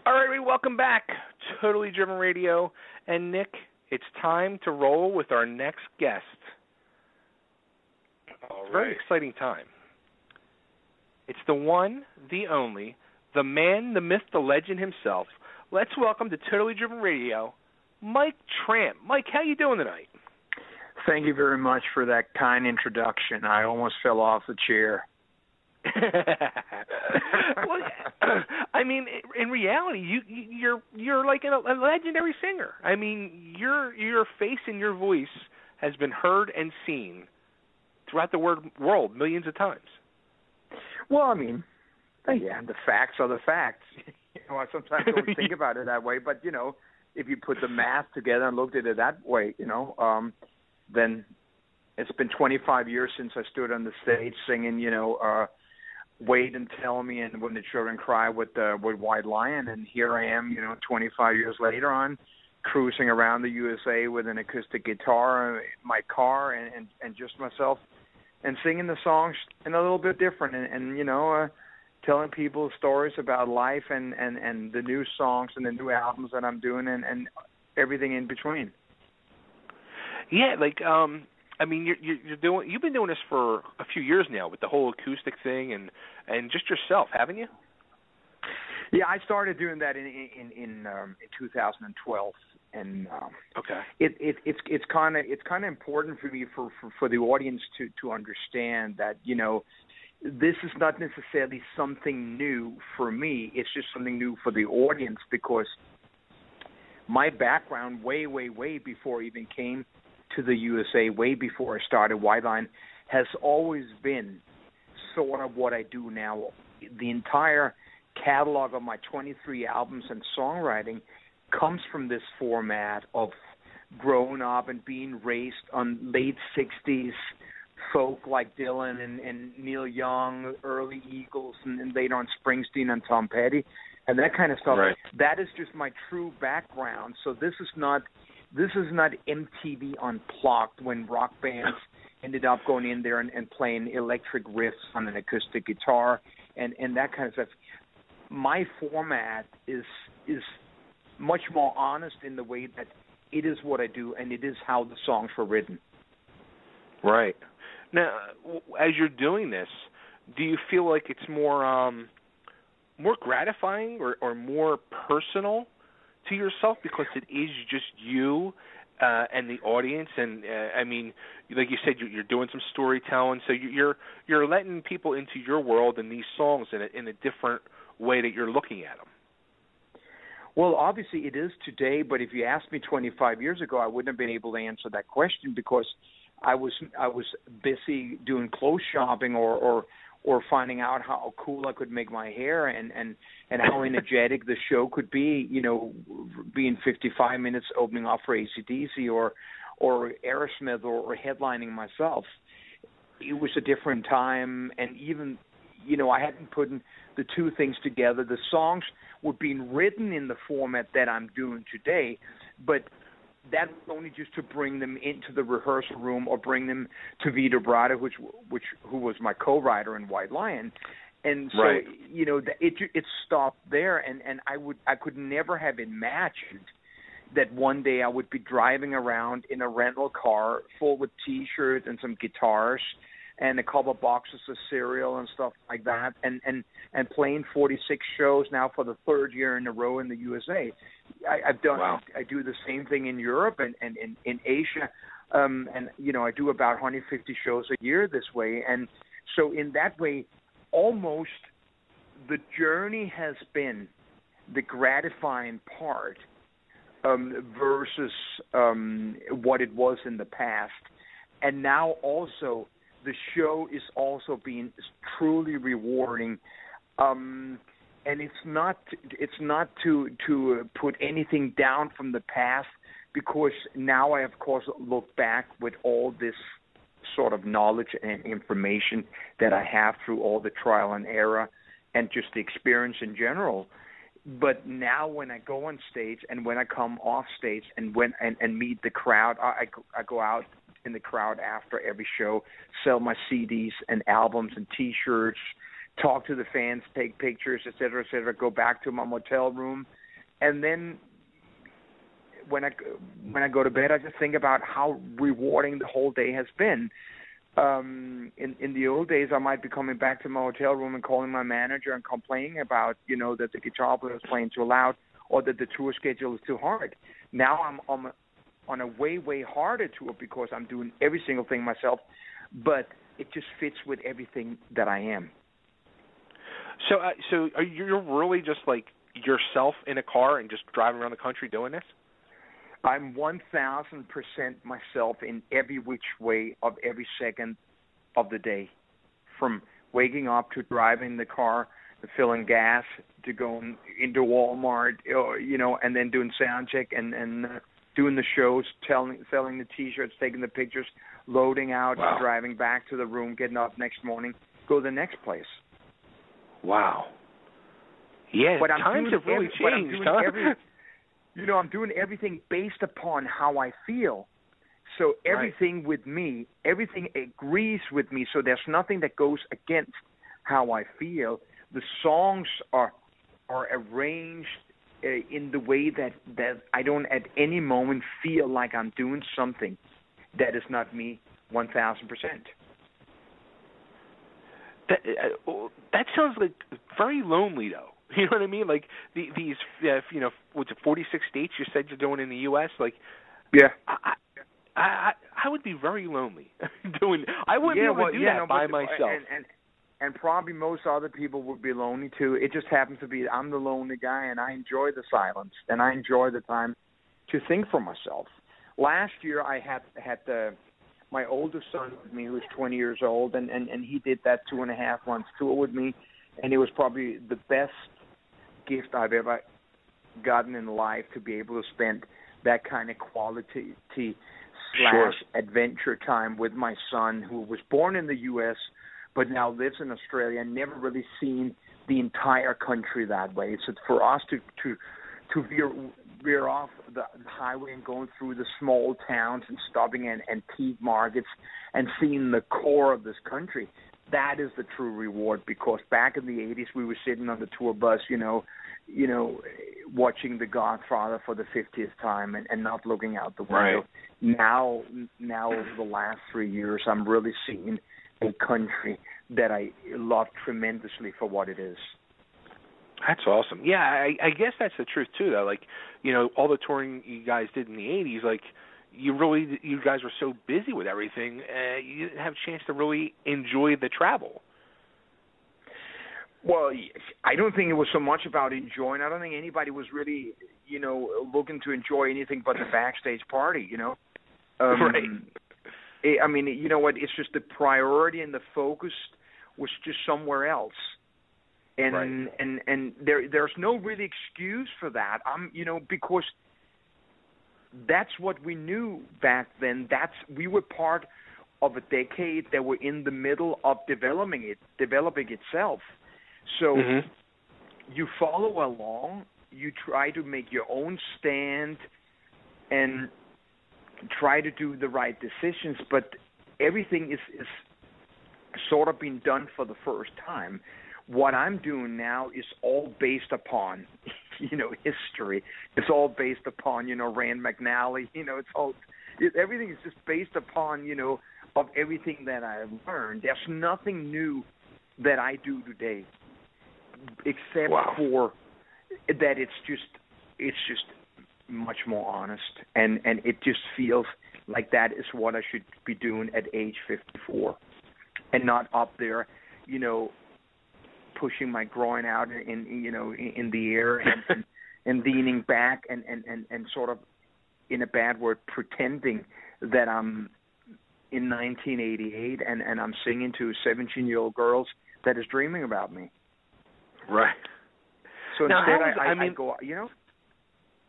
All right, welcome back. Totally Driven Radio. And Nick, it's time to roll with our next guest. It's a very exciting time. It's the one, the only, the man, the myth, the legend himself. Let's welcome to Totally Driven Radio, Mike Tramp. Mike, how you doing tonight? Thank you very much for that kind introduction. I almost fell off the chair. Well, I mean, in reality, you're like a legendary singer. I mean, your face and your voice has been heard and seen throughout the world millions of times. Well, I mean, yeah, the facts are the facts. I sometimes don't think about it that way, but if you put the math together and looked at it that way, then it's been 25 years since I stood on the stage singing, Wait and Tell Me and When the Children Cry with White Lion, and here I am, 25 years later on cruising around the USA with an acoustic guitar in my car and just myself and singing the songs in a little bit different and telling people stories about life and the new songs and the new albums that I'm doing and everything in between. Yeah, I mean, you've been doing this for a few years now with the whole acoustic thing and just yourself, haven't you? Yeah, I started doing that in 2012, and okay. It's kind of important for me for the audience to understand that this is not necessarily something new for me. It's just something new for the audience, because my background way before I even came to the USA, way before I started White Line, has always been sort of what I do now. The entire catalog of my 23 albums and songwriting comes from this format of growing up and being raised on late 60s folk like Dylan and Neil Young, early Eagles, and later on Springsteen and Tom Petty, and that kind of stuff. Right. That is just my true background. So this is not MTV Unplugged, when rock bands ended up going in there and playing electric riffs on an acoustic guitar and that kind of stuff. My format is much more honest in the way that it is what I do and it is how the songs were written. Right. Now, as you're doing this, do you feel like it's more gratifying or more personal to yourself because it is just you and the audience? And I mean, like you said, you're doing some storytelling, so you're letting people into your world and these songs in a different way that you're looking at them. Well, obviously it is today, but if you asked me 25 years ago, I wouldn't have been able to answer that question, because I was busy doing clothes shopping or finding out how cool I could make my hair and how energetic the show could be, being 55 minutes opening up for AC/DC or Aerosmith or headlining myself. It was a different time, and even, I hadn't put the two things together. The songs were being written in the format that I'm doing today, but that was only just to bring them into the rehearsal room or bring them to Vito Bratta, who was my co-writer in White Lion. And so, right. It stopped there, and I could never have imagined that one day I would be driving around in a rental car full with T-shirts and some guitars and a couple of boxes of cereal and stuff like that, and playing 46 shows now for the third year in a row in the USA. I've done. Wow. I do the same thing in Europe and in Asia, and I do about 150 shows a year this way. And so in that way, almost the journey has been the gratifying part versus what it was in the past, and now also the show is also being truly rewarding. And it's not to put anything down from the past, because now I, of course, look back with all this sort of knowledge and information that I have through all the trial and error and just the experience in general. But now when I go on stage and when I come off stage and meet the crowd, I go out in the crowd after every show, sell my CDs and albums and T-shirts, talk to the fans, take pictures, et cetera, go back to my motel room and then when I go to bed, I just think about how rewarding the whole day has been. In the old days, I might be coming back to my hotel room and calling my manager and complaining about, that the guitar player is playing too loud or that the tour schedule is too hard. Now I'm on a way harder tour because I'm doing every single thing myself, but it just fits with everything that I am. So are you really just like yourself in a car and just driving around the country doing this? I'm 1,000% myself in every which way of every second of the day, from waking up to driving the car, to filling gas, to going into Walmart, and then doing sound check and doing the shows, selling the T-shirts, taking the pictures, loading out, wow. Driving back to the room, getting up next morning, go to the next place. Wow. Yeah, but times have really changed, huh? I'm doing everything based upon how I feel. So everything with me, everything agrees with me. So there's nothing that goes against how I feel. The songs are arranged in the way that I don't at any moment feel like I'm doing something that is not me 1,000%. That sounds like very lonely, though. You know what I mean? Like these, what's it, 46 states you said you're doing in the U.S.? Like, yeah, I would be very lonely doing. I wouldn't be able to do that by myself. And probably most other people would be lonely too. It just happens to be I'm the lonely guy, and I enjoy the silence, and I enjoy the time to think for myself. Last year, I had my oldest son with me, who was 20 years old, and he did that 2.5 months tour with me, and it was probably the best gift I've ever gotten in life, to be able to spend that kind of quality / adventure time with my son, who was born in the U.S. but now lives in Australia and never really seen the entire country that way. So for us to veer off the highway and going through the small towns and stopping in antique markets and seeing the core of this country, that is the true reward. Because back in the 80s, we were sitting on the tour bus, watching The Godfather for the 50th time and not looking out the window. Right. Now over the last 3 years, I'm really seeing a country that I love tremendously for what it is. That's awesome. Yeah, I guess that's the truth too, though. Like, all the touring you guys did in the 80s, like, you guys were so busy with everything, you didn't have a chance to really enjoy the travel. Well, I don't think it was so much about enjoying. I don't think anybody was really, looking to enjoy anything but the backstage party, Right. I mean, you know what? It's just the priority and the focus was just somewhere else. And right. and there's no really excuse for that. Because that's what we knew back then. We were part of a decade that were in the middle of developing itself. So you follow along, you try to make your own stand and try to do the right decisions, but everything is sort of being done for the first time. What I'm doing now is all based upon, history. It's all based upon, Rand McNally. Everything is just based upon, of everything that I've learned. There's nothing new that I do today, except for that it's just much more honest, and it just feels like that is what I should be doing at age 54, and not up there, pushing my groin out in the air and leaning back and sort of, in a bad word, pretending that I'm in 1988 and I'm singing to 17-year-old girls that is dreaming about me. Right. So now, instead, I go,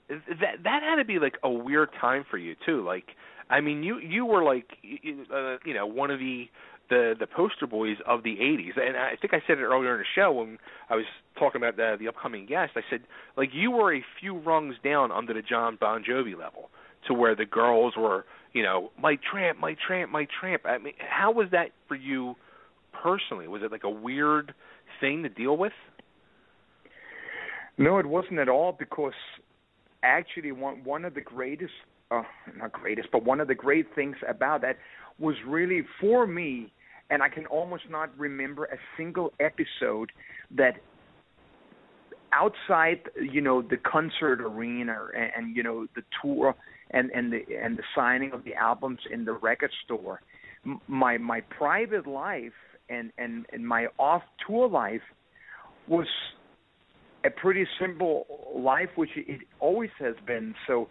That had to be like a weird time for you too. Like, I mean, you were like, one of the poster boys of the 80s, and I think I said it earlier in the show when I was talking about the upcoming guest. I said, like, you were a few rungs down under the John Bon Jovi level, to where the girls were, my Tramp, my Tramp, my Tramp. I mean, how was that for you personally? Was it like a weird thing to deal with? No, it wasn't at all, because actually one of the greatest, not greatest, but one of the great things about that was really for me, and I can almost not remember a single episode that outside, the concert arena and the tour and the signing of the albums in the record store, my private life and my off tour life was a pretty simple life, which it always has been. So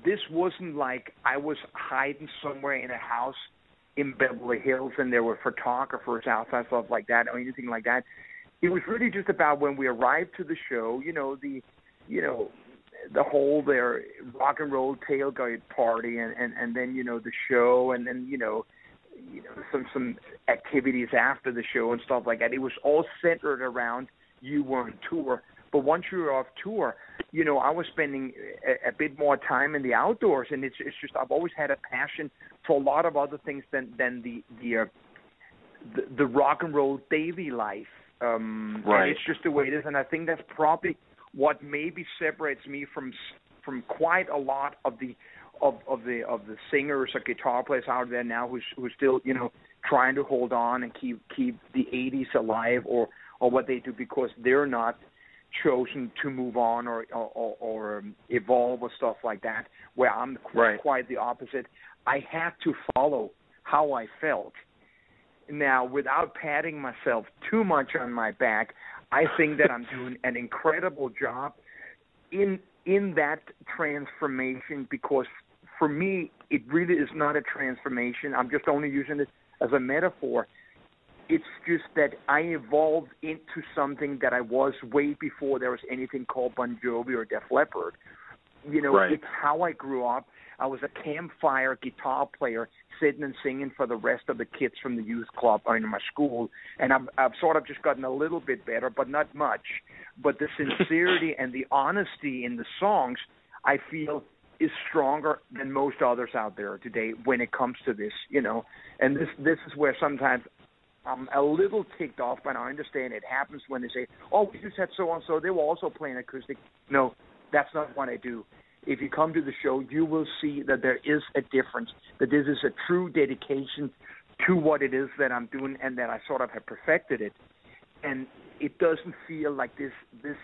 this wasn't like I was hiding somewhere in a house in Beverly Hills and there were photographers outside, stuff like that, or anything like that. It was really just about when we arrived to the show, the whole their rock and roll tailgate party, and then the show, and then some activities after the show and stuff like that. It was all centered around you were on tour. But once you were off tour, I was spending a bit more time in the outdoors, and it's just I've always had a passion for a lot of other things than the rock and roll daily life. Right. And it's just the way it is, and I think that's probably what maybe separates me from quite a lot of the singers or guitar players out there now who still trying to hold on and keep the 80s alive or what they do, because they're not chosen to move on or evolve or stuff like that, where I'm quite the opposite. I had to follow how I felt. Now, without patting myself too much on my back, I think that I'm doing an incredible job in that transformation, because for me, it really is not a transformation. I'm just only using it as a metaphor. It's just that I evolved into something that I was way before there was anything called Bon Jovi or Def Leppard. It's how I grew up. I was a campfire guitar player sitting and singing for the rest of the kids from the youth club or in my school. And I've sort of just gotten a little bit better, but not much. But the sincerity and the honesty in the songs, I feel, is stronger than most others out there today when it comes to this, And this is where sometimes I'm a little ticked off, but I understand it happens when they say, oh, we just had so-and-so, they were also playing acoustic. No, that's not what I do. If you come to the show, you will see that there is a difference, that this is a true dedication to what it is that I'm doing and that I sort of have perfected it. And it doesn't feel like this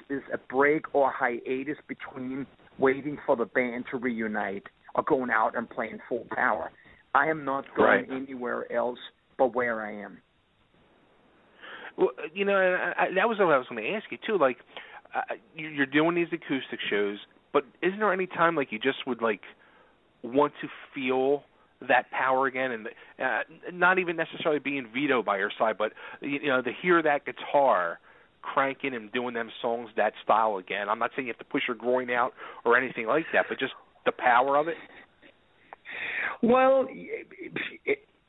is a break or hiatus between waiting for the band to reunite or going out and playing full power. I am not going anywhere else but where I am. Well, that was what I was going to ask you, too. Like, you're doing these acoustic shows, but isn't there any time, like, you just would, like, want to feel that power again, and not even necessarily being Vito by your side, but, to hear that guitar cranking and doing them songs that style again? I'm not saying you have to push your groin out or anything like that, but just the power of it? Well,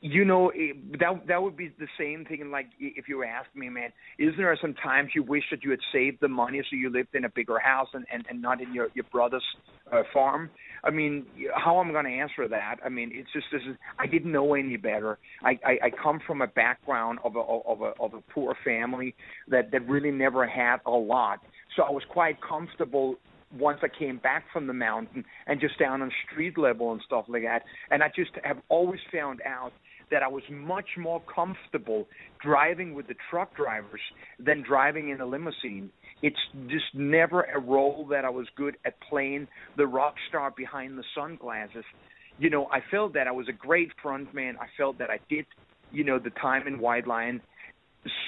that would be the same thing, like if you asked me, man, isn't there some times you wish that you had saved the money so you lived in a bigger house and not in your brother's farm? I mean, how am I going to answer that? I mean, it's just I didn't know any better. I come from a background of a poor family that really never had a lot, so I was quite comfortable once I came back from the mountain and just down on street level and stuff like that. And I just have always found out that I was much more comfortable driving with the truck drivers than driving in a limousine. It's just never a role that I was good at playing the rock star behind the sunglasses. I felt that I was a great front man. I felt that I did, the time in White Lion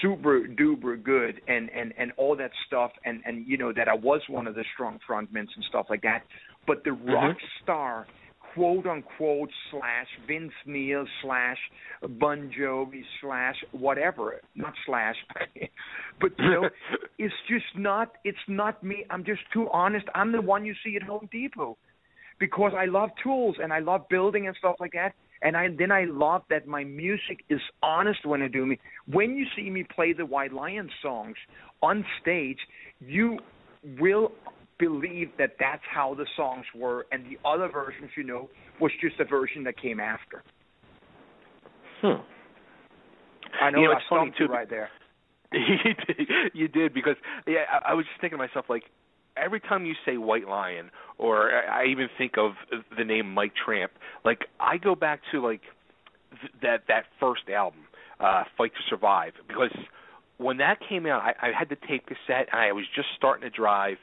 super duper good and all that stuff and that I was one of the strong frontmen and stuff like that. But the rock star, quote unquote, / Vince Neil / Bon Jovi / whatever, not / but it's just not, it's not me. I'm just too honest. I'm the one you see at Home Depot because I love tools and I love building and stuff like that. And I love that my music is honest when I do me. When you see me play the White Lion songs on stage, you will believe that that's how the songs were, and the other versions, was just a version that came after. I know it's funny too right there. You did, because I was just thinking to myself, like, every time you say White Lion, or I even think of the name Mike Tramp, like, I go back to, like, that first album, Fight to Survive, because when that came out, I had the tape cassette, and I was just starting to drive,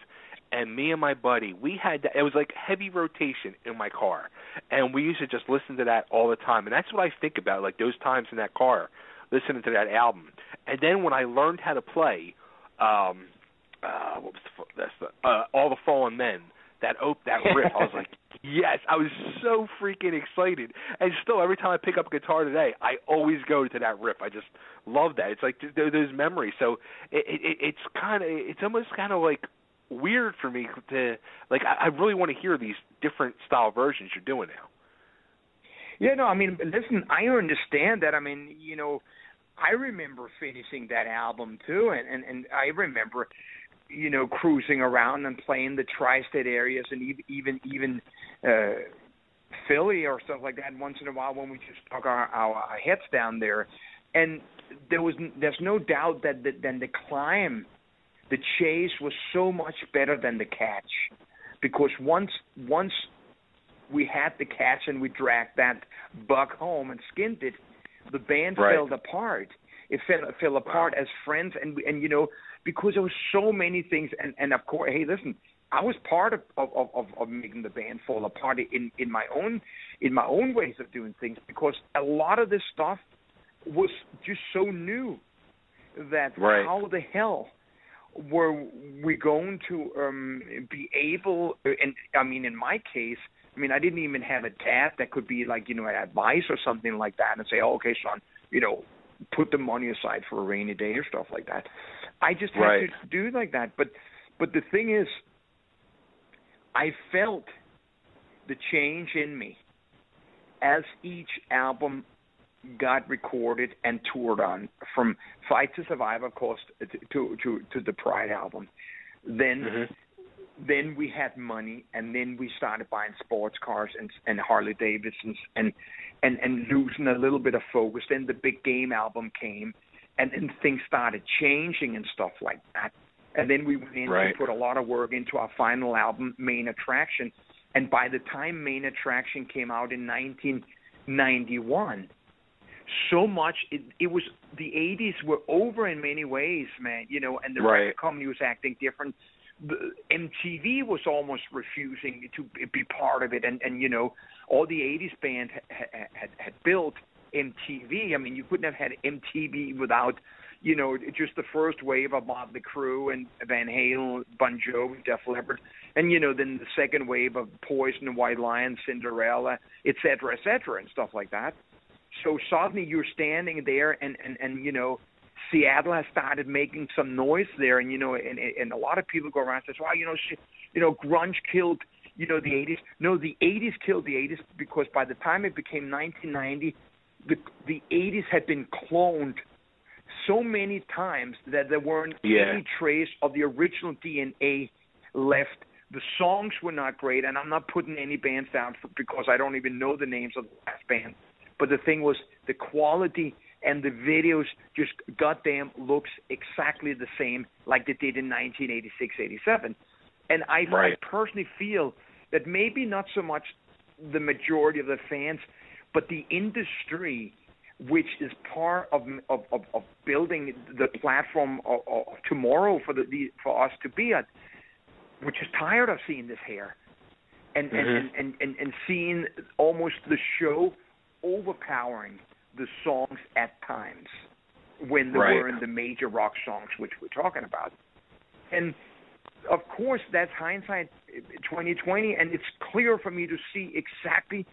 and me and my buddy, we had it was like heavy rotation in my car, and we used to just listen to that all the time, and that's what I think about, like, those times in that car, listening to that album. And then when I learned how to play, what was All the Fallen Men, that riff, I was like, yes, I was so freaking excited. And still, every time I pick up a guitar today, I always go to that riff. I just love that. It's like there's memories. So it's almost kind of like weird for me to, like, I really want to hear these different style versions you're doing now. Yeah, no, I mean, listen, I understand that. I mean, you know, I remember finishing that album too, and I remember, you know, cruising around and playing the tri-state areas, and even Philly or stuff like that once in a while when we just stuck our heads down there. And there's no doubt that the climb, the chase was so much better than the catch, because once we had the catch and we dragged that buck home and skinned it, the band fell apart. It fell apart as friends, and you know, because there were so many things, and of course, hey, listen, I was part of making the band fall apart in my own ways of doing things, because a lot of this stuff was just so new that how the hell were we going to be able, and I mean, in my case, I mean, I didn't even have a dad that could be like, you know, advice or something like that and say, oh, okay, son, you know, put the money aside for a rainy day or stuff like that. I just had to do it like that. But the thing is, I felt the change in me as each album got recorded and toured on, from Fight to Survive, of course, to the Pride album. Then we had money, and then we started buying sports cars and Harley Davidsons and losing a little bit of focus. Then the Big Game album came, and then things started changing and stuff like that. And then we went in and put a lot of work into our final album, Main Attraction. And by the time Main Attraction came out in 1991, so much, it was, the 80s were over in many ways, man, you know, and the record company was acting different. The MTV was almost refusing to be part of it, and you know, all the 80s bands had built MTV. I mean, you couldn't have had MTV without, you know, just the first wave of Motley Crue and Van Halen, Bon Jovi, Def Leppard, and you know, then the second wave of Poison, White Lion, Cinderella, et cetera, and stuff like that. So suddenly you're standing there, and you know, Seattle has started making some noise there, and you know, and a lot of people go around and say, "Well, you know, grunge killed, you know, the 80s." No, the 80s killed the 80s, because by the time it became 1990, the 80s had been cloned so many times that there weren't any trace of the original DNA left. The songs were not great, and I'm not putting any bands down because I don't even know the names of the last band. But the thing was, the quality and the videos just goddamn looks exactly the same like they did in 1986, 87. And I personally feel that maybe not so much the majority of the fans, but the industry, which is part of building the platform of tomorrow for us to be at, which is tired of seeing this hair and seeing almost the show overpowering the songs at times when they were in the major rock songs, which we're talking about. And of course, that's hindsight 2020, and it's clear for me to see exactly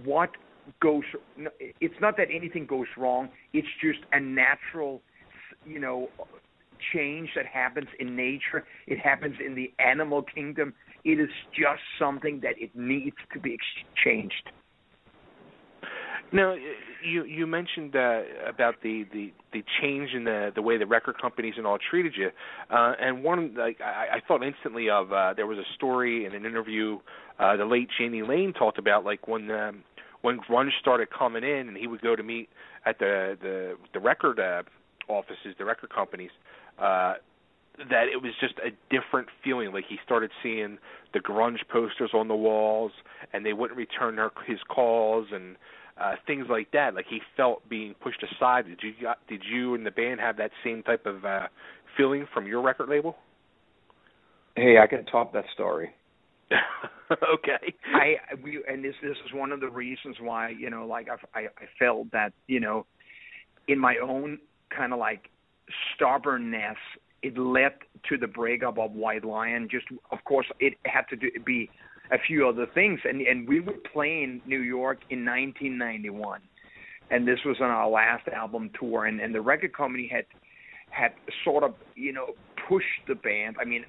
what goes. It's not that anything goes wrong. It's just a natural, you know, change that happens in nature. It happens in the animal kingdom. It is just something that it needs to be changed. Now, you mentioned about the change in the way the record companies and all treated you, and one, like, I thought instantly of there was a story in an interview the late Jamie Lane talked about, like when grunge started coming in, and he would go to meet at the record offices, the record companies, that it was just a different feeling. Like he started seeing the grunge posters on the walls, and they wouldn't return his calls and things like that. Like he felt being pushed aside. Did you and the band have that same type of feeling from your record label? Hey, I can top that story. Okay. This is one of the reasons why, you know, like I felt that, you know, in my own kind of like stubbornness, it led to the breakup of White Lion. Just, of course, it had to be a few other things. And we were playing New York in 1991. And this was on our last album tour. And the record company had sort of, you know, pushed the band. I mean,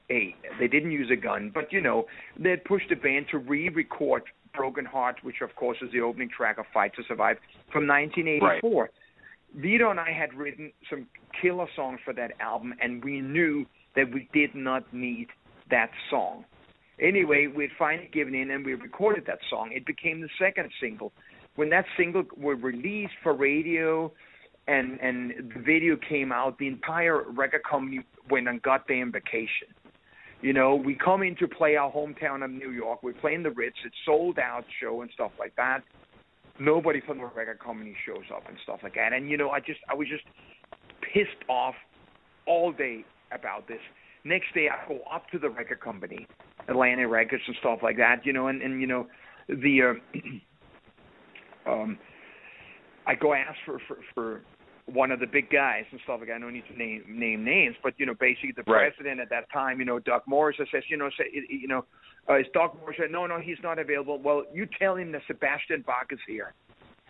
hey, they didn't use a gun, but, you know, they had pushed the band to re-record Broken Heart, which, of course, is the opening track of Fight to Survive, from 1984. Right. Vito and I had written some killer songs for that album, and we knew that we did not need that song. Anyway, we had finally given in, and we recorded that song. It became the second single. When that single was released for radio and the video came out, the entire record company went on goddamn vacation. You know, we come in to play our hometown of New York. We're playing the Ritz. It's sold-out show and stuff like that. Nobody from the record company shows up and stuff like that. And, you know, I was just pissed off all day about this. Next day, I go up to the record company, Atlantic Records and stuff like that, you know, and you know, I go ask for one of the big guys and stuff like that. I don't need to name names, but, you know, basically the president at that time, you know, Doug Morris, says, is Doug Morris said, no, he's not available. Well, you tell him that Sebastian Bach is here.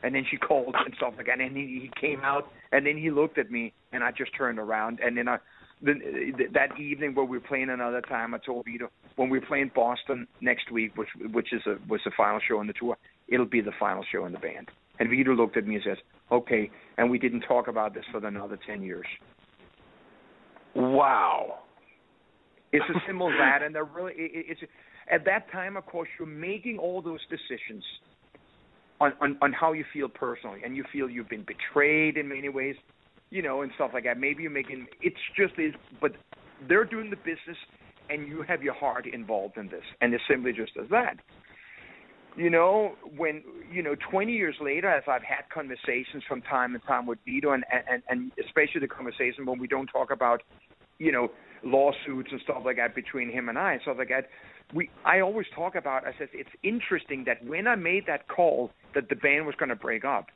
And then she called and stuff like that, and he came out, and then he looked at me, and I just turned around, and then that evening where we were playing another time, I told Vito, when we're playing Boston next week, which was the final show on the tour, it'll be the final show in the band. And Vito looked at me and says, okay, and we didn't talk about this for another 10 years. Wow. It's as simple as that, and it's at that time, of course, you're making all those decisions on how you feel personally, and you feel you've been betrayed in many ways, you know, and stuff like that. Maybe you're making but they're doing the business, and you have your heart involved in this, and it simply just does that. You know, when, you know, 20 years later, as I've had conversations from time to time with Vito, and especially the conversation when we don't talk about, you know, lawsuits and stuff like that between him and I, stuff like that, I always talk about, I said, it's interesting that when I made that call that the band was going to break up,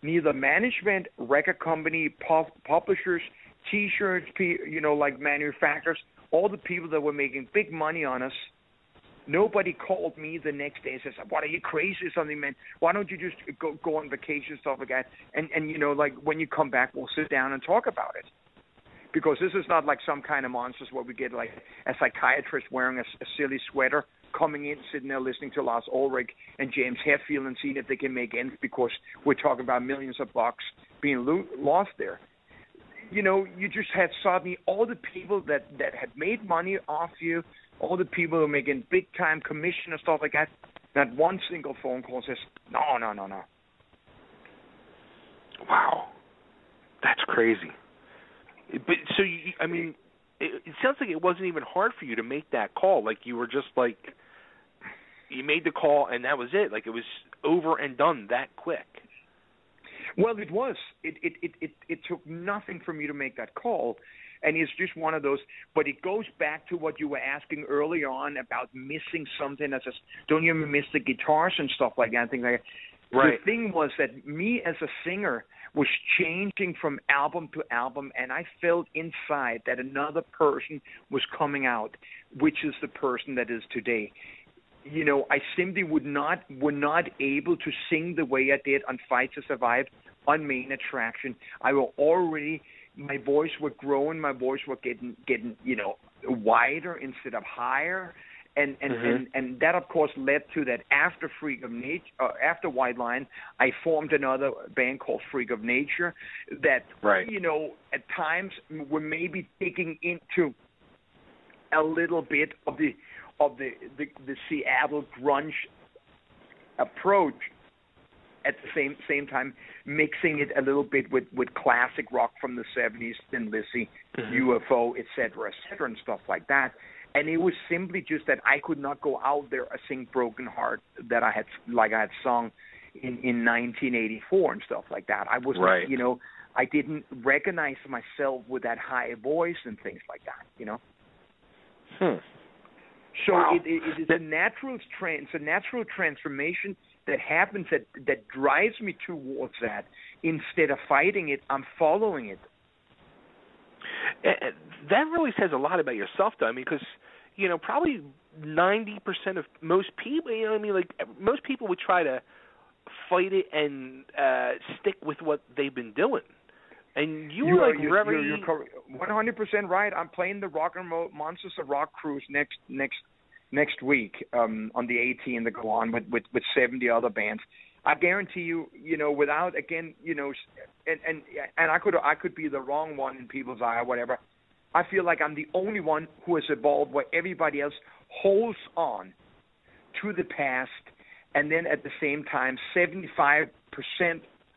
neither management, record company, publishers, T-shirts, you know, like manufacturers, all the people that were making big money on us, nobody called me the next day and says, what, are you crazy or something, man? Why don't you just go on vacation, stuff like that? And you know, like, when you come back, we'll sit down and talk about it. Because this is not like some kind of monsters where we get like a psychiatrist wearing a silly sweater coming in, sitting there listening to Lars Ulrich and James Hetfield and seeing if they can make ends because we're talking about millions of bucks being lost there. You know, you just had suddenly all the people that had made money off you, all the people who are making big-time commission and stuff like that, not one single phone call says, no. Wow. That's crazy. But so, I mean, it sounds like it wasn't even hard for you to make that call. Like, you were just like, you made the call and that was it. Like, it was over and done that quick. Well, it was. It took nothing for me to make that call. And it's just one of those, but it goes back to what you were asking early on about missing something. That says, don't you ever miss the guitars and stuff like that? Things like that. Right. The thing was that me as a singer was changing from album to album, and I felt inside that another person was coming out, which is the person that is today. You know, I simply were not able to sing the way I did on Fight to Survive on Main Attraction. I were already, my voice was growing, my voice was getting you know, wider instead of higher. And that, of course, led to that after after White Line, I formed another band called Freak of Nature that, you know, at times were maybe digging into a little bit of the Seattle grunge approach. at the same time mixing it a little bit with classic rock from the 70s, Thin Lizzy, UFO, et cetera, and stuff like that. And it was simply just that I could not go out there and sing Broken Heart that I had sung in 1984 and stuff like that. I was right. I didn't recognize myself with that high voice and things like that, So wow. it is a natural transformation that happens that drives me towards that. Instead of fighting it, I'm following it. That really says a lot about yourself, though. I mean, because probably 90% of most people, most people would try to fight it and stick with what they've been doing. And you're 100% right. I'm playing the Rock and Roll Monsters of Rock cruise next week on the 18th to go on with 70 other bands. I guarantee you, without again, and I could be the wrong one in people's eye or whatever. I feel like I'm the only one who has evolved where everybody else holds on to the past, and then at the same time, 75%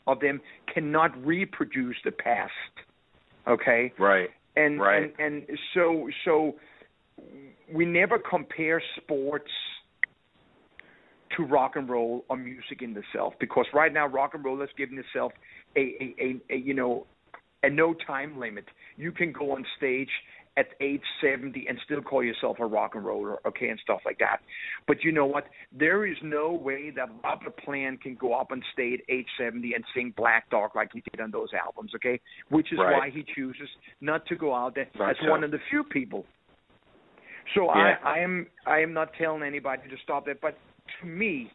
of them cannot reproduce the past. Okay? Right. And right. And so we never compare sports to rock and roll or music in itself, because right now rock and roll has given itself a no time limit. You can go on stage at age 70 and still call yourself a rock and roller, okay, and stuff like that. But you know what? There is no way that Robert Plant can go up on stage age 70 and sing Black Dog like he did on those albums, okay? Which is why he chooses not to go out there as one of the few people. So yeah. I am not telling anybody to stop that, but to me,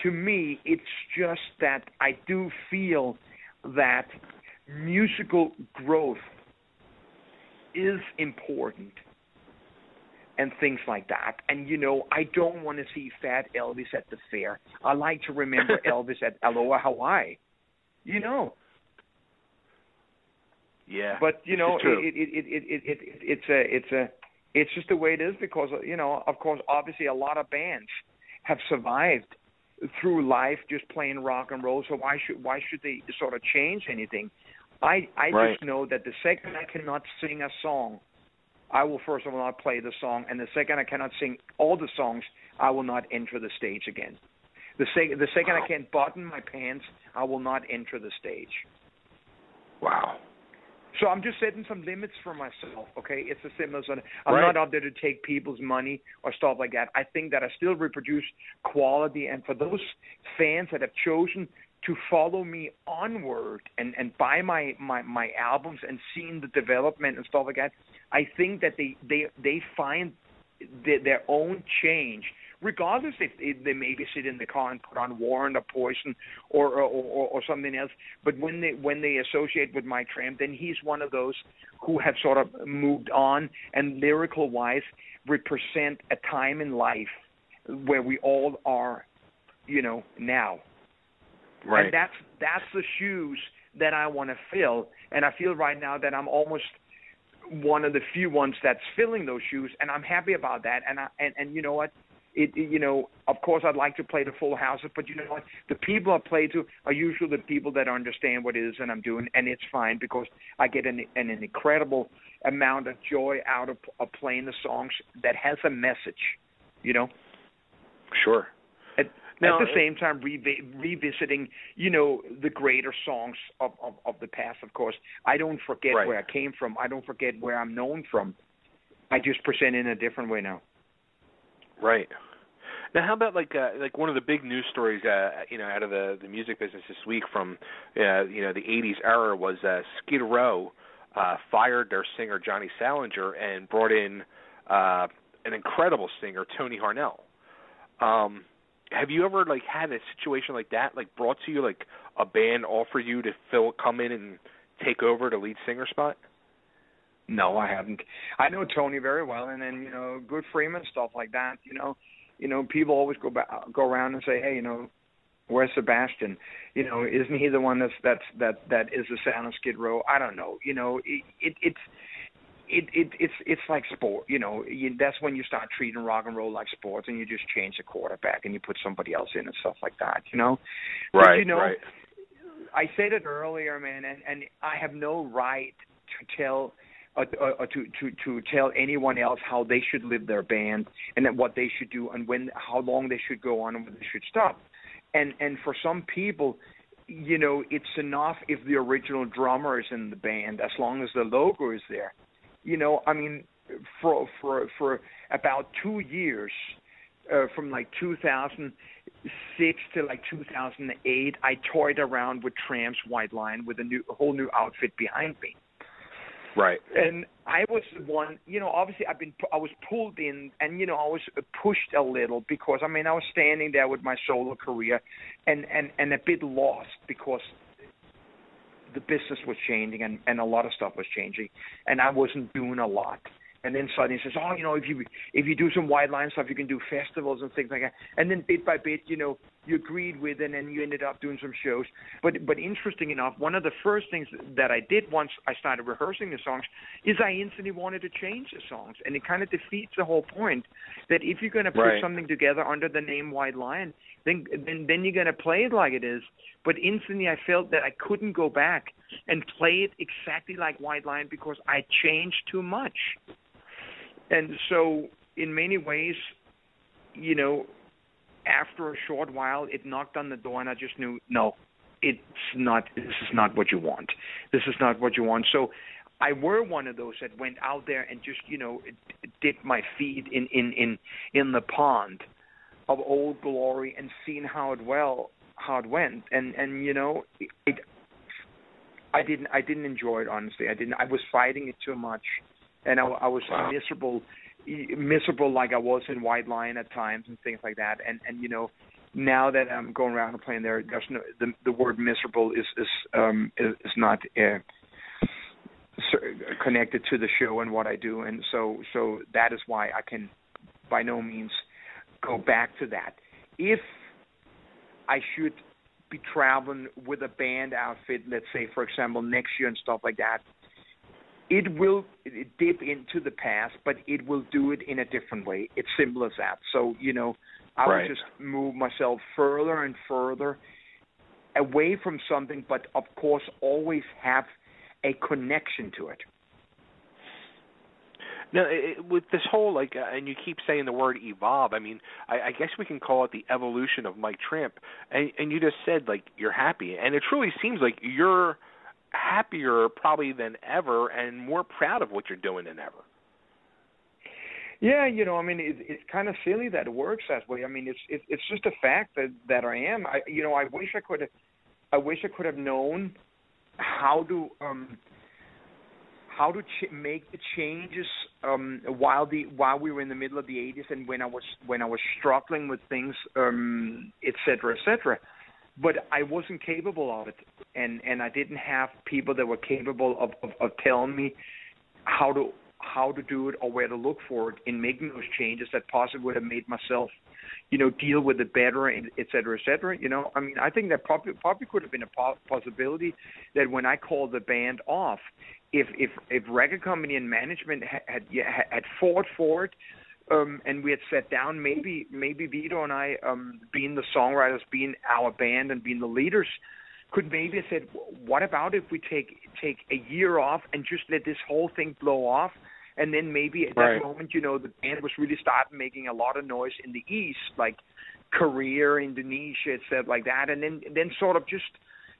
it's just that I do feel that musical growth is important and things like that. And, I don't want to see Fat Elvis at the fair. I like to remember Elvis at Aloha Hawaii, Yeah. But, it's just the way it is because, of course, obviously a lot of bands have survived through life just playing rock and roll. So why should they sort of change anything? I just know that the second I cannot sing a song, I will first of all not play the song, and the second I cannot sing all the songs, I will not enter the stage again. The second I can't button my pants, I will not enter the stage. Wow. So I'm just setting some limits for myself, okay? It's as simple as that. I'm not out there to take people's money or stuff like that. I think that I still reproduce quality, and for those fans that have chosen to follow me onward and buy my albums and seeing the development and stuff like that, I think that they find their own change, regardless if they maybe sit in the car and put on Warrant or Poison or something else. But when they associate with Mike Tramp, then he's one of those who have sort of moved on and lyrical-wise represent a time in life where we all are, now. Right. And that's the shoes that I want to fill. And I feel right now that I'm almost one of the few ones that's filling those shoes, and I'm happy about that. And you know what? Of course, I'd like to play the full houses, but you know what? The people I play to are usually the people that understand what it is that I'm doing, and it's fine because I get an incredible amount of joy out of playing the songs that has a message, Sure. At the same time, revisiting, the greater songs of the past, of course. I don't forget where I came from. I don't forget where I'm known from. I just present in a different way now. Right. Now, how about like one of the big news stories, out of the music business this week from, the 80s era was Skid Row fired their singer Johnny Salinger and brought in an incredible singer, Tony Harnell. Have you ever had a situation like that, brought to you, a band offer you to come in and take over the lead singer spot? No, I haven't. I know Tony very well, and then good Freeman, stuff like that. People always go around and say, hey, where's Sebastian? Isn't he the one that is the sound of Skid Row? I don't know. it's like sport, that's when you start treating rock and roll like sports, and you just change the quarterback and you put somebody else in and stuff like that. Right, But, right. I said it earlier, man, and I have no right to tell to tell anyone else how they should live their band and then what they should do and how long they should go on and when they should stop. And for some people, it's enough if the original drummer is in the band, as long as the logo is there. I mean, for about 2 years, from like 2006 to like 2008, I toyed around with Tramp's White Line with a whole new outfit behind me. Right. And I was the one, obviously I was pulled in, and I was pushed a little because I was standing there with my solo career and a bit lost because the business was changing and a lot of stuff was changing, and I wasn't doing a lot. And then suddenly he says, if you do some White Line stuff, you can do festivals and things like that. And then bit by bit, you agreed with it, and you ended up doing some shows. But interesting enough, one of the first things that I did once I started rehearsing the songs is I instantly wanted to change the songs. And it kind of defeats the whole point that if you're going to put something together under the name White Lion, then you're going to play it like it is. But instantly I felt that I couldn't go back and play it exactly like White Lion because I changed too much. And so in many ways, after a short while, it knocked on the door, and I just knew, no, it's not. This is not what you want. This is not what you want. So I were one of those that went out there and just, dipped my feet in the pond of old glory and seen how it went. And I didn't enjoy it, honestly. I was fighting it too much. And I was miserable like I was in White Lion at times and things like that. And now that I'm going around and playing there, there's the word miserable is not connected to the show and what I do. And so that is why I can by no means go back to that. If I should be traveling with a band outfit, let's say, for example, next year and stuff like that, it will dip into the past, but it will do it in a different way. It's simple as that. So, I will just move myself further and further away from something, but of course always have a connection to it. Now, with this whole, and you keep saying the word evolve, I guess we can call it the evolution of Mike Tramp. And you just said, you're happy. And it truly seems like you're happier probably than ever and more proud of what you're doing than ever. Yeah, it's kind of silly that it works that way. It's just a fact that I am. I wish I could have known how to make the changes while we were in the middle of the 80s and when I was struggling with things, et cetera. But I wasn't capable of it, and I didn't have people that were capable of telling me how to do it or where to look for it in making those changes that possibly would have made myself, deal with it better, et cetera, et cetera. I think that probably could have been a possibility that when I called the band off, if record company and management had fought for it, and we had sat down, maybe Vito and I, being the songwriters, being our band and being the leaders, could maybe have said, what about if we take a year off and just let this whole thing blow off? And then maybe at that moment, the band was really starting making a lot of noise in the East, like Korea, Indonesia, et cetera, like that, and then sort of just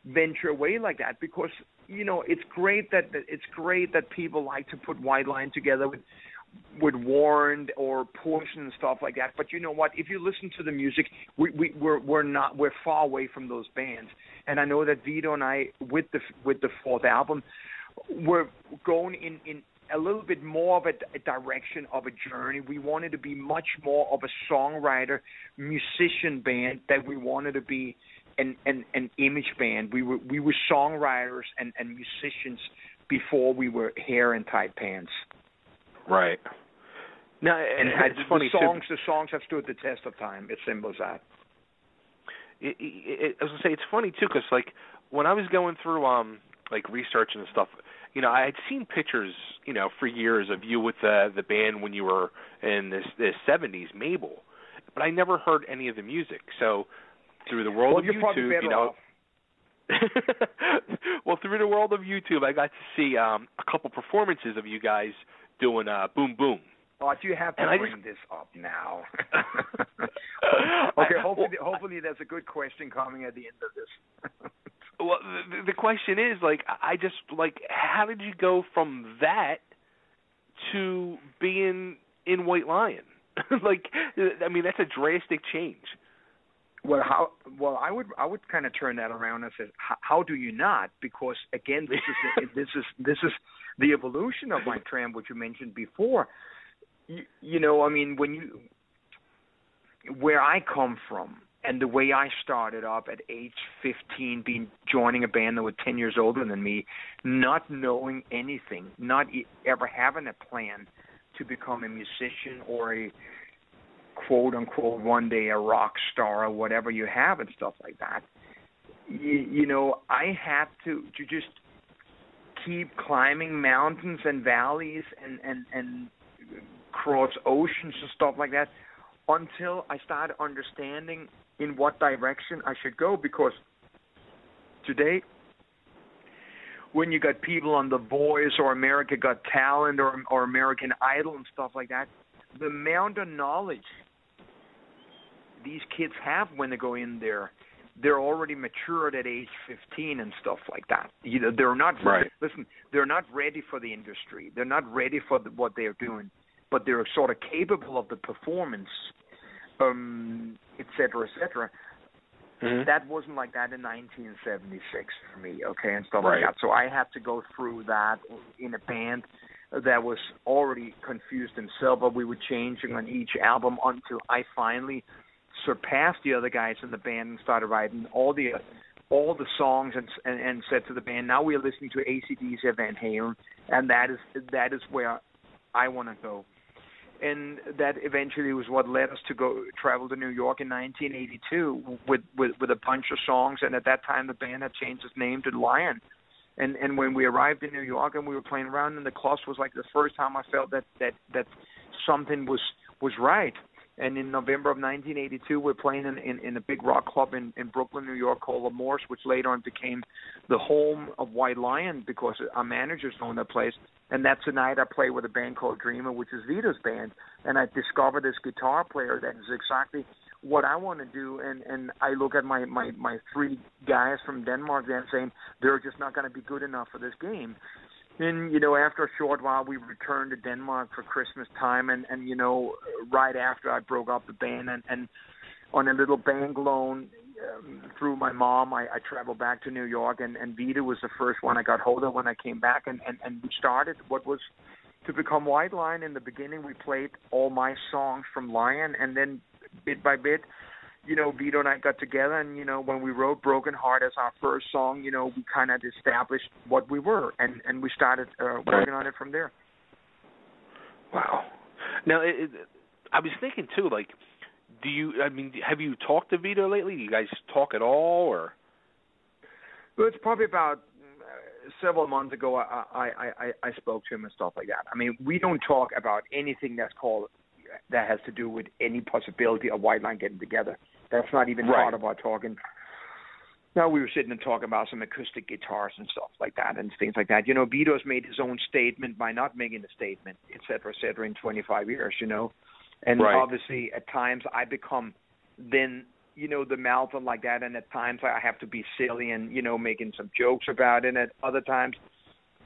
venture away like that, because it's great that people like to put White Line together with Warrant or Poison and stuff like that. But you know what? If you listen to the music, we're far away from those bands. And I know that Vito and I, with the fourth album, we're going in a little bit more of a direction of a journey. We wanted to be much more of a songwriter, musician band than we wanted to be an image band. We were songwriters and musicians before we were hair and tight pants. Right. Now, and it's funny too. The songs have stood the test of time. It's simple as that. I was gonna say it's funny too, because when I was going through research and stuff, I had seen pictures, for years of you with the band when you were in the 70s, Mabel, but I never heard any of the music. So through the world of YouTube, well, through the world of YouTube, I got to see a couple performances of you guys doing Boom Boom. Oh, you have to bring this up now. Okay, hopefully there's a good question coming at the end of this. Well, the question is, how did you go from that to being in White Lion? That's a drastic change. Well, I would kind of turn that around and say, how do you not? Because again, this is the evolution of my Tramp, which you mentioned before. Where I come from and the way I started up at age 15, joining a band that was 10 years older than me, not knowing anything, not ever having a plan to become a musician or a quote unquote one day a rock star or whatever you have and stuff like that. I had to just keep climbing mountains and valleys and cross oceans and stuff like that until I started understanding in what direction I should go. Because today, when you got people on The Voice or America Got Talent or American Idol and stuff like that, the amount of knowledge these kids have when they go in there, they're already matured at age 15 and stuff like that. They're not right. Listen, they're not ready for the industry. They're not ready for what they're doing, but they're sort of capable of the performance, et cetera, et cetera. Mm-hmm. That wasn't like that in 1976 for me, okay, and stuff like that. So I had to go through that in a band that was already confused himself, but we were changing on each album until I finally surpassed the other guys in the band and started writing all the songs and said to the band, now we are listening to AC/DC or Van Halen, and that is where I want to go. And that eventually was what led us to go travel to New York in 1982 with a bunch of songs. And at that time, the band had changed its name to Lion. And when we arrived in New York and we were playing around in the clubs, was like the first time I felt that something was right. And in November of 1982, we're playing in a big rock club in Brooklyn, New York, called L'Amour's, which later on became the home of White Lion because our managers owned that place. And that's the night I played with a band called Dreamer, which is Vito's band. And I discovered this guitar player that is exactly what I want to do. And I look at my three guys from Denmark then saying, they're just not going to be good enough for this game. And, after a short while, we returned to Denmark for Christmas time. And right after I broke up the band and on a little bank loan through my mom, I traveled back to New York. And Vita was the first one I got hold of when I came back. And we started what was to become White Lion. In the beginning, we played all my songs from Lion. And then bit by bit, Vito and I got together, and, when we wrote Broken Heart as our first song, we kind of established what we were, and we started working on it from there. Wow. Now, I was thinking, too, have you talked to Vito lately? Do you guys talk at all, or? Well, it's probably about several months ago I spoke to him and stuff like that. I mean, we don't talk about anything that has to do with any possibility of White Lion getting together. That's not even part of our talking. Now, we were sitting and talking about some acoustic guitars and stuff like that and things like that. Vito's made his own statement by not making a statement, et cetera, in 25 years, And obviously, at times, I become then, the mouth and like that, and at times I have to be silly and, making some jokes about it. And at other times,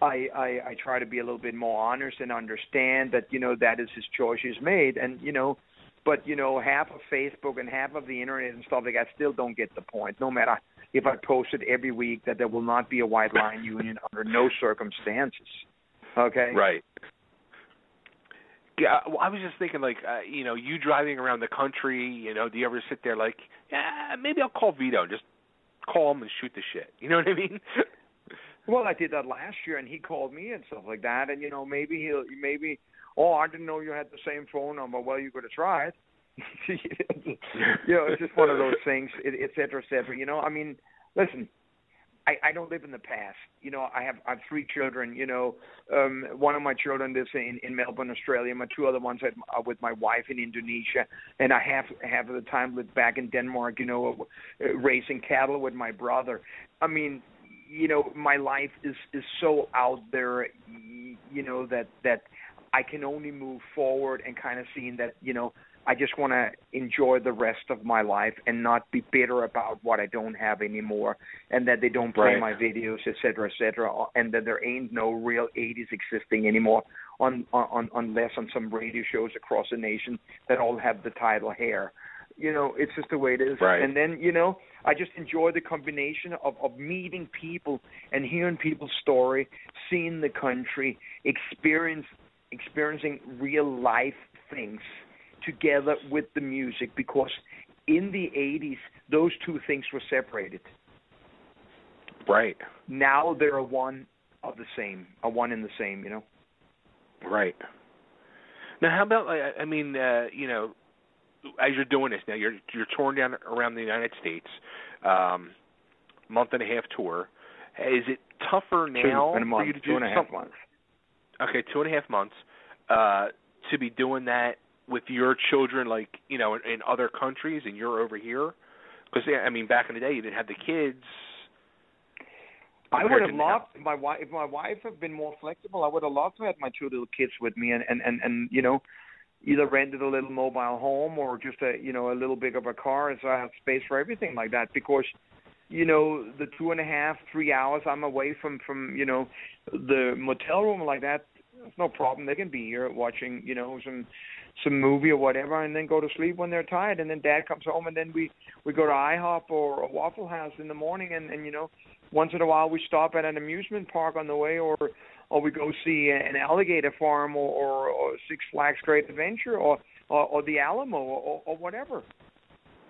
I try to be a little bit more honest and understand that, that is his choice he's made. And, but, half of Facebook and half of the Internet and stuff like that still don't get the point, no matter if I posted every week that there will not be a White Lion union under no circumstances. Okay? Right. Yeah, well, I was just thinking, you driving around the country, do you ever sit there maybe I'll call Vito, just call him and shoot the shit. You know what I mean? Well, I did that last year, and he called me and stuff like that. And, maybe, I didn't know you had the same phone number. Well, you're going to try it. It's just one of those things, et cetera, et cetera. I mean, listen, I don't live in the past. You know, I have 3 children. You know, one of my children lives in Melbourne, Australia. My 2 other ones are with my wife in Indonesia, and I half of the time live back in Denmark. You know, raising cattle with my brother. I mean, you know, my life is so out there. You know that I can only move forward and kind of seeing that. You know, I just want to enjoy the rest of my life and not be bitter about what I don't have anymore, and that they don't play my videos, et cetera, and that there ain't no real 80s existing anymore unless on some radio shows across the nation that all have the title Hair. You know, it's just the way it is. Right. And then, you know, I just enjoy the combination of meeting people and hearing people's story, seeing the country, experiencing real life things together with the music, because in the 80s, those 2 things were separated. Right. Now they're one and the same, you know? Right. Now, how about, I mean, you know, as you're doing this now, you're touring down around the United States, month and a half tour. Is it tougher now for you to do 2.5 months? Okay, 2.5 months to be doing that with your children, like, you know, in other countries, and you're over here? Because, I mean, back in the day, you didn't have the kids. I would have loved if my wife had been more flexible. I would have loved to have my 2 little kids with me, and you know, either rented a little mobile home or just a little big of a car, so I have space for everything like that. Because, you know, the 2.5, 3 hours I'm away from you know, the motel room like that, it's no problem. They can be here watching, you know, some movie or whatever, and then go to sleep when they're tired, and then Dad comes home, and then we go to IHOP or a Waffle House in the morning, and you know, once in a while we stop at an amusement park on the way, or we go see an alligator farm, or Six Flags Great Adventure, or the Alamo, or whatever.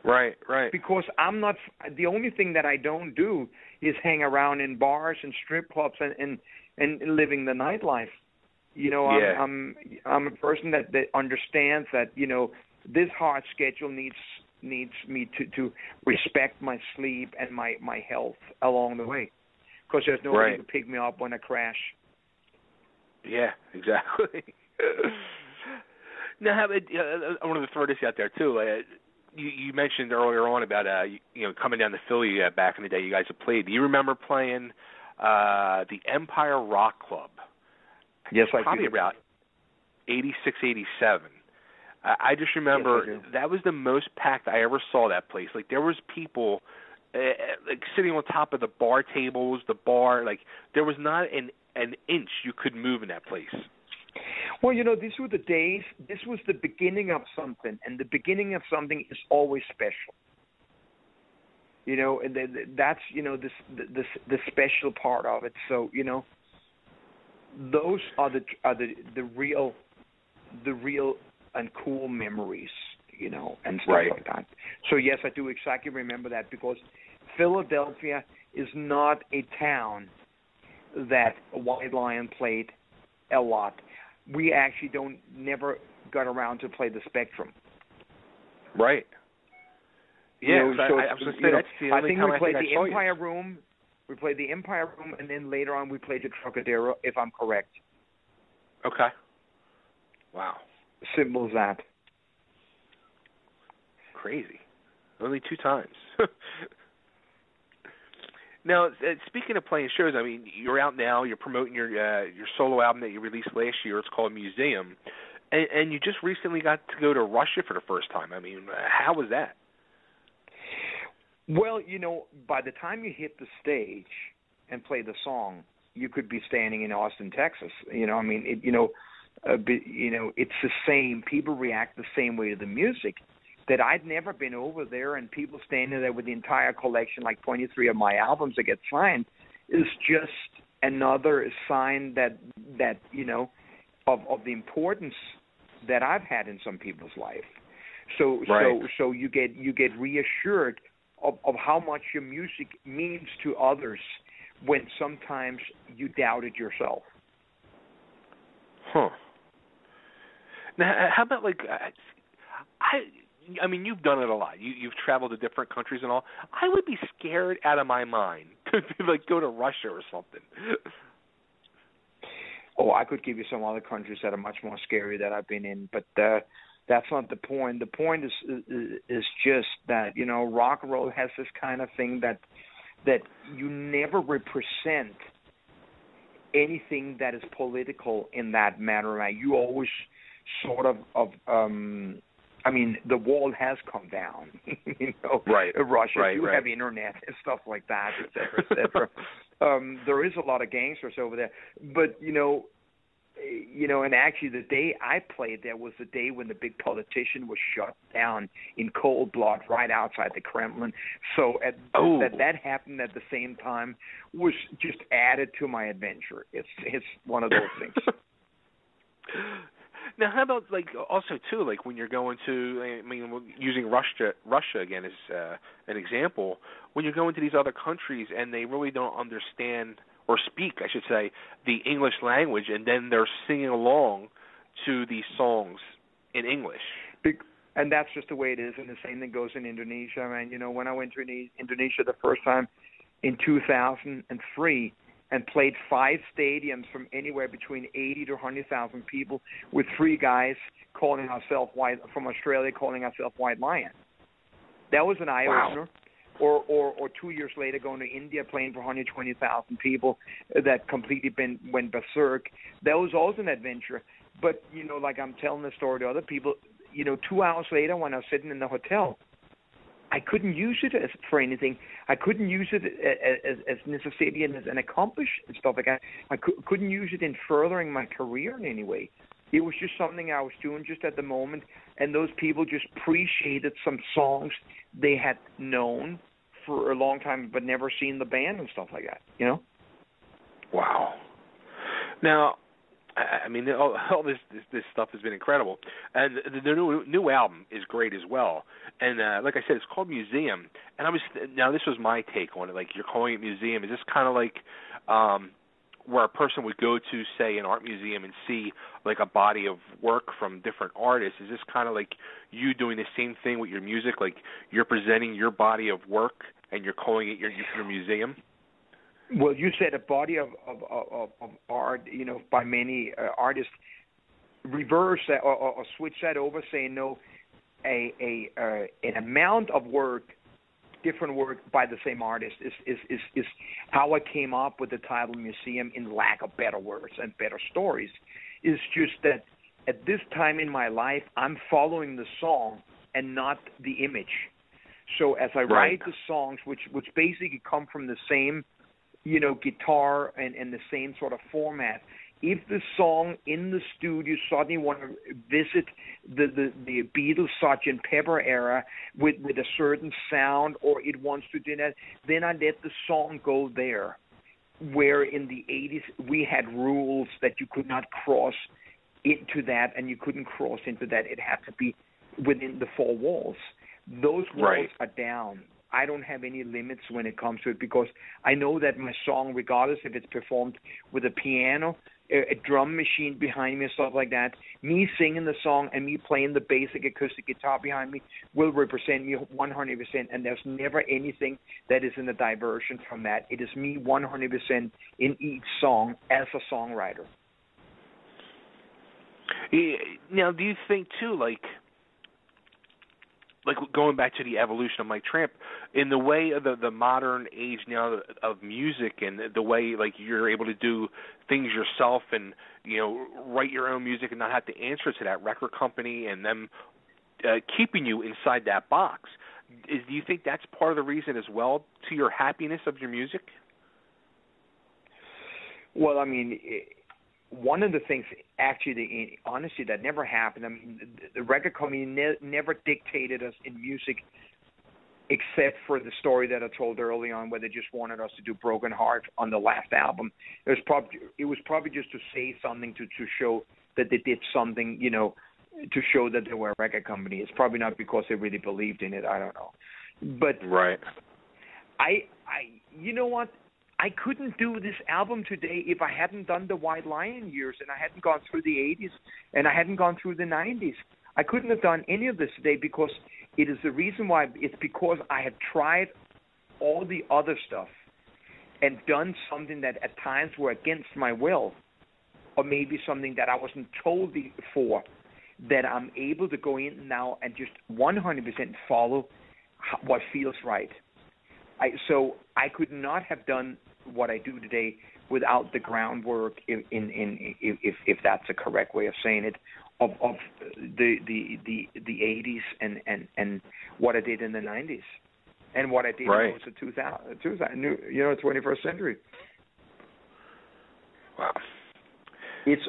Right. Because I'm not, the only thing that I don't do is hang around in bars and strip clubs and living the nightlife. You know, yeah. I'm a person that understands that, you know, this hard schedule needs me to respect my sleep and my health along the way, because there's nobody to pick me up when I crash. Yeah, exactly. Now, I wanted to throw this out there too. You mentioned earlier on about you know, coming down to Philly back in the day. You guys have played. Do you remember playing the Empire Rock Club? Yes, I do. Probably about 86, 87. I just remember that was the most packed I ever saw that place. Like, there was people like sitting on top of the bar tables, the bar. Like, there was not an inch you could move in that place. Well, you know, these were the days. This was the beginning of something, and the beginning of something is always special. You know, and that's, you know, the special part of it. So, you know, those are the real and cool memories, you know, and stuff like that. So yes, I do exactly remember that, because Philadelphia is not a town that White Lion played a lot. We actually never got around to play the Spectrum. Right. Yeah, you know, so I was going to say, that's the only time we played the saw Empire Room. We played the Empire Room, and then later on we played the Trocadero, if I'm correct. Okay. Wow. Simple as that. Crazy. Only 2 times. Now, speaking of playing shows, I mean, you're out now. You're promoting your solo album that you released last year. It's called Museum, and you just recently got to go to Russia for the first time. I mean, how was that? Well, you know, by the time you hit the stage and play the song, you could be standing in Austin, Texas. You know, I mean, it's the same. People react the same way to the music. That I'd never been over there, and people standing there with the entire collection, like 23 of my albums that get signed, is just another sign that you know, of the importance that I've had in some people's life. So you get reassured of how much your music means to others when sometimes you doubted yourself. Huh. Now, how about, like, I mean, you've done it a lot. You've traveled to different countries and all. I would be scared out of my mind to like go to Russia or something. Oh, I could give you some other countries that are much more scary that I've been in, but that's not the point. The point is just that, you know, rock and roll has this kind of thing that you never represent anything that is political in that matter. Right? You always sort of I mean, the wall has come down, you know, right. in Russia. Right, you right. have internet and stuff like that, et cetera, et cetera. There is a lot of gangsters over there, but you know, and actually the day I played there was the day when the big politician was shot down in cold blood right outside the Kremlin. So that happened at the same time was just added to my adventure. It's one of those things. Now, how about like also too, like when you're going to, I mean, using Russia again as an example, when you're going to these other countries and they really don't understand or speak, I should say, the English language, and then they're singing along to these songs in English. And that's just the way it is, and the same thing goes in Indonesia. I mean, you know, when I went to Indonesia the first time in 2003 and played 5 stadiums from anywhere between 80 to 100,000 people with 3 guys calling ourselves from Australia calling ourselves White Lion. That was an eye-opener. Wow. Or 2 years later going to India playing for 120,000 people that completely went berserk. That was also an adventure. But, you know, like I'm telling the story to other people, you know, 2 hours later when I was sitting in the hotel, I couldn't use it for anything. I couldn't use it as necessarily as an accomplish and stuff like that. I couldn't use it in furthering my career in any way. It was just something I was doing just at the moment, and those people just appreciated some songs they had known for a long time but never seen the band and stuff like that, you know? Wow. Now, I mean, all this stuff has been incredible, and the new album is great as well. And like I said, it's called Museum. And now this was my take on it. Like, you're calling it museum. Is this kind of like where a person would go to, say, an art museum and see like a body of work from different artists? Is this kind of like you doing the same thing with your music? Like, you're presenting your body of work and you're calling it your museum? Well, you said a body of art, you know, by many artists. Reverse that or switch that over, saying no, an amount of work, different work by the same artist is how I came up with the title museum. In lack of better words and better stories, is just that at this time in my life, I'm following the song and not the image. So as I write the songs, which basically come from the same, you know, guitar and the same sort of format. If the song in the studio suddenly want to visit the Beatles, Sgt. Pepper era with a certain sound, or it wants to do that, then I let the song go there. Where in the 80s we had rules that you could not cross into that, and you couldn't cross into that. It had to be within the 4 walls. Those walls are down. I don't have any limits when it comes to it, because I know that my song, regardless if it's performed with a piano, a drum machine behind me, stuff like that, me singing the song and me playing the basic acoustic guitar behind me will represent me 100%, and there's never anything that is in a diversion from that. It is me 100% in each song as a songwriter. Now, do you think, too, like going back to the evolution of Mike Tramp, in the way of the modern age now of music, and the way like you're able to do things yourself and, you know, write your own music and not have to answer to that record company and them keeping you inside that box, do you think that's part of the reason as well to your happiness of your music? Well, I mean, one of the things, actually, honestly, that never happened. I mean, the record company never dictated us in music, except for the story that I told early on, where they just wanted us to do Broken Heart on the last album. It was probably just to say something to show that they did something, you know, to show that they were a record company. It's probably not because they really believed in it. I don't know. But you know what? I couldn't do this album today if I hadn't done the White Lion years, and I hadn't gone through the 80s, and I hadn't gone through the 90s. I couldn't have done any of this today, because it is the reason why. It's because I have tried all the other stuff, and done something that at times were against my will, or maybe something that I wasn't told before, that I'm able to go in now and just 100% follow what feels right. So I could not have done what I do today without the groundwork, if that's a correct way of saying it, of the 80s and what I did in the 90s and what I did in the 2000, 21st century. Wow. It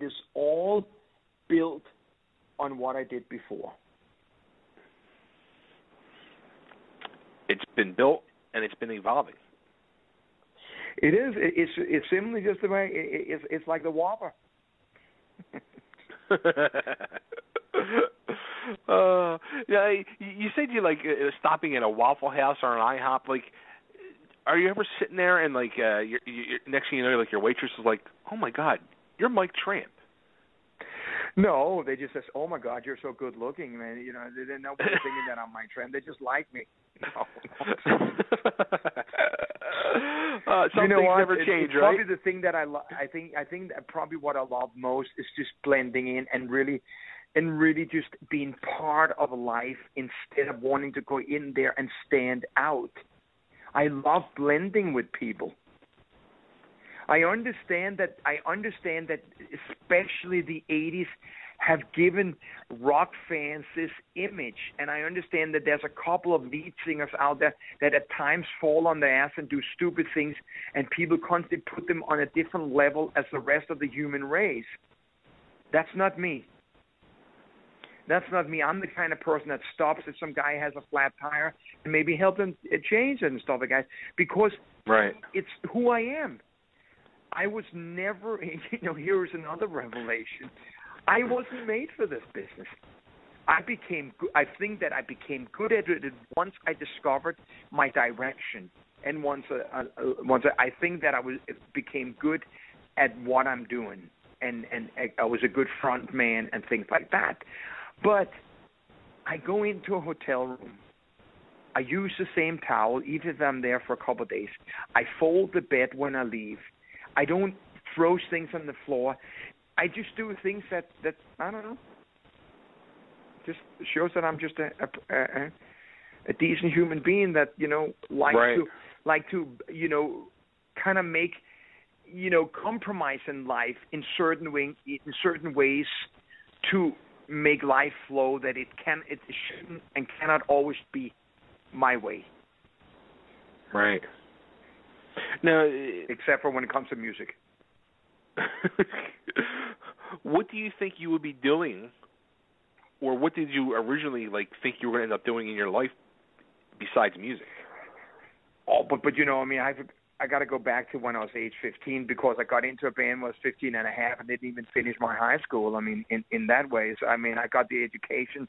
is all built on what I did before. It's been built and it's been evolving. It is. It's simply just the way. It's like the Whopper. Yeah, you said you like stopping at a Waffle House or an IHOP. Like, are you ever sitting there and like you're next thing you know, like your waitress is like, "Oh my God, you're Mike Tramp." No, they just says, "Oh my God, you're so good looking, man." You know, they're nobody thinking that I'm Mike Tramp. They just like me. Some things never change, right? Probably the thing that I think that probably what I love most is just blending in and really just being part of life instead of wanting to go in there and stand out. I love blending with people. I understand that especially the 80s have given rock fans this image, and I understand that there's a couple of lead singers out there that at times fall on their ass and do stupid things, and people constantly put them on a different level as the rest of the human race. That's not me. I'm the kind of person that stops if some guy has a flat tire and maybe help him change it and stuff like that, because it's who I am. I was never, here's another revelation. I wasn't made for this business. I think that I became good at it once I discovered my direction, and once I think that I became good at what I'm doing, and I was a good front man and things like that. But I go into a hotel room. I use the same towel even if I'm there for a couple of days. I fold the bed when I leave. I don't throw things on the floor. I just do things that I don't know. Just shows that I'm just a decent human being that like to kind of make compromise in life in certain ways to make life flow. That it shouldn't and cannot always be my way. Right. Now, except for when it comes to music. What do you think you would be doing, or what did you originally think you were going to end up doing in your life besides music? Oh, but I got to go back to when I was age 15, because I got into a band when I was 15 and a half and didn't even finish my high school. I mean, in that way. So, I mean, I got the education,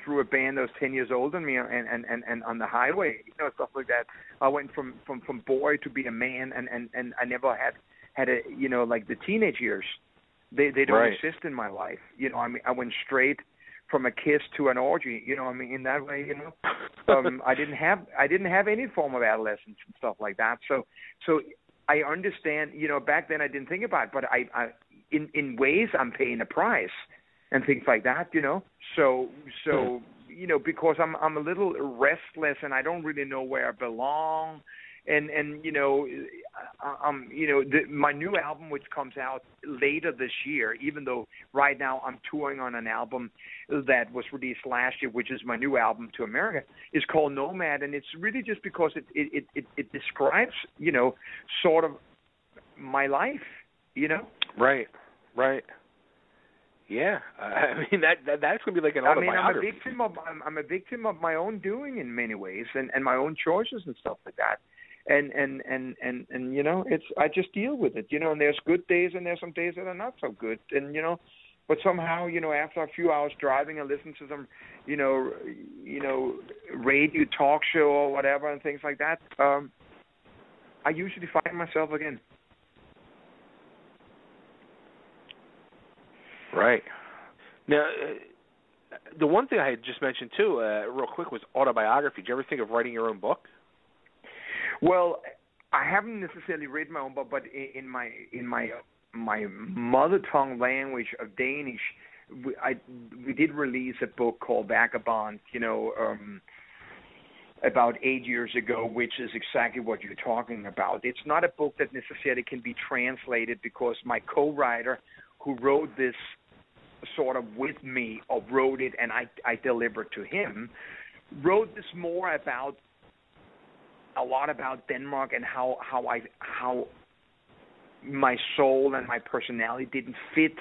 through a band that was 10 years older than me and on the highway, stuff like that. I went from boy to be a man, and I never had a, like the teenage years. They don't exist in my life. I went straight from a kiss to an orgy, in that way, I didn't have any form of adolescence and stuff like that. So I understand, back then I didn't think about it, but I in ways I'm paying a price and things like that, So because I'm a little restless and I don't really know where I belong. And my new album, which comes out later this year, even though right now I'm touring on an album that was released last year, which is my new album to America, is called Nomad, and it's really just because it describes sort of my life, Right. Yeah, I mean that's going to be like an autobiography. I'm a victim of my own doing in many ways, and my own choices and stuff like that. And I just deal with it, and there's good days and there's some days that are not so good, and but somehow, after a few hours driving, I listen to some, radio talk show or whatever and things like that. I usually find myself again. Right. Now, the one thing I had just mentioned too, real quick, was autobiography. Did you ever think of writing your own book? Well, I haven't necessarily read my own book, but in my mother tongue language of Danish, we did release a book called Vagabond, about 8 years ago, which is exactly what you're talking about. It's not a book that necessarily can be translated because my co-writer who wrote this sort of with me, or wrote it and I delivered to him, wrote this more about a lot about Denmark and how my soul and my personality didn't fit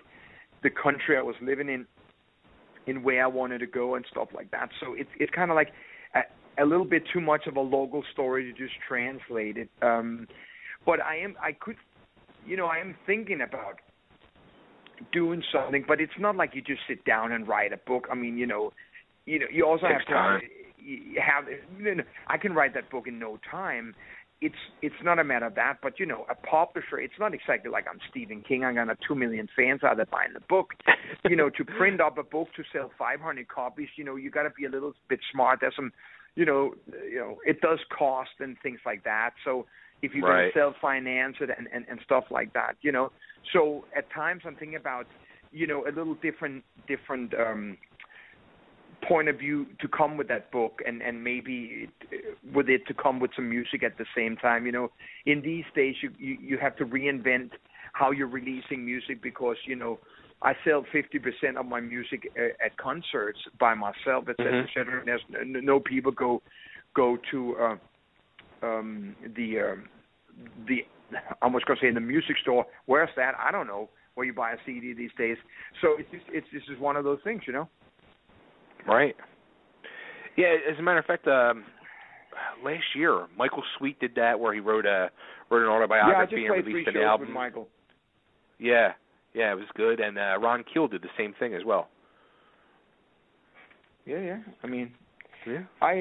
the country I was living in where I wanted to go and stuff like that. So it's kind of like a little bit too much of a local story to just translate it. But I am thinking about doing something, but it's not like you just sit down and write a book. I mean, you also have to I can write that book in no time. It's not a matter of that, but a publisher, it's not exactly like I'm Stephen King. I'm gonna have 2 million fans out there buying the book. To print up a book to sell 500 copies, you got to be a little bit smart. There's some, it does cost and things like that. So if you're going to self-finance it and stuff like that, So at times I'm thinking about, a little different point of view to come with that book, and maybe with it to come with some music at the same time. In these days you have to reinvent how you're releasing music because, I sell 50% of my music at concerts by myself, et cetera, et cetera. There's no people go to the I was going to say in the music store. Where's that? I don't know where you buy a CD these days. So it's this is one of those things, Right. Yeah. As a matter of fact, last year Michael Sweet did that, where he wrote an autobiography and released an album. With Michael. Yeah, it was good, and Ron Keel did the same thing as well. Yeah. I mean, I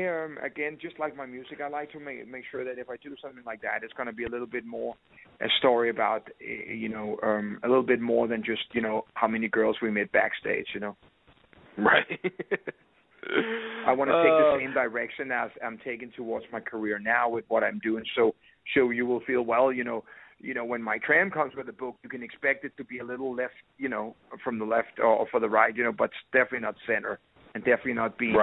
again, just like my music, I like to make sure that if I do something like that, it's going to be a little bit more a story about a little bit more than just how many girls we met backstage. Right. I want to take the same direction as I'm taking towards my career now with what I'm doing. So you will feel when my Tramp comes with a book, you can expect it to be a little left, from the left or for the right, but definitely not center, and definitely not be,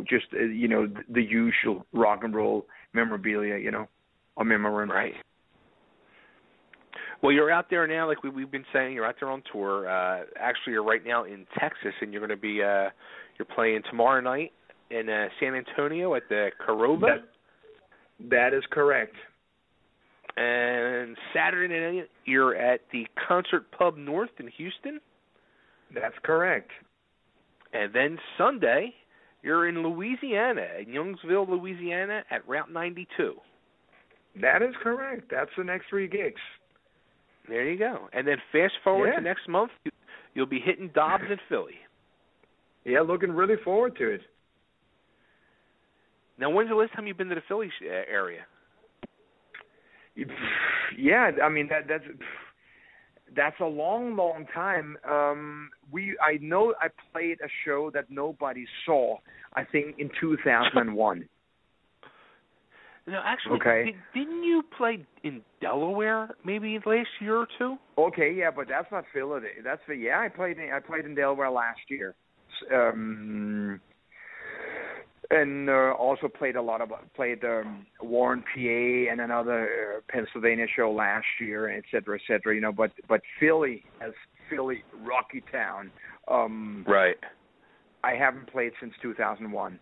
just the usual rock and roll memorabilia, or memorandum. Right. Well, you're out there now, like we've been saying. You're out there on tour. Actually, you're right now in Texas, and you're going to be you're playing tomorrow night in San Antonio at the Caroba. That is correct. And Saturday night, you're at the Concert Pub North in Houston. That's correct. And then Sunday, you're in Louisiana, in Youngsville, Louisiana, at Route 92. That is correct. That's the next 3 gigs. There you go. And then fast forward to next month, you'll be hitting Dobbs in Philly. Yeah, looking really forward to it. Now, when's the last time you've been to the Philly area? Yeah, I mean that's a long time. I know I played a show that nobody saw, I think in 2001. No, actually, didn't you play in Delaware maybe last year or two? Okay, yeah, but that's not Philly. I played in Delaware last year, and also played Warren, PA, and another Pennsylvania show last year, et cetera, et cetera. But Philly, as Philly, Rocky Town. Right. I haven't played since 2001.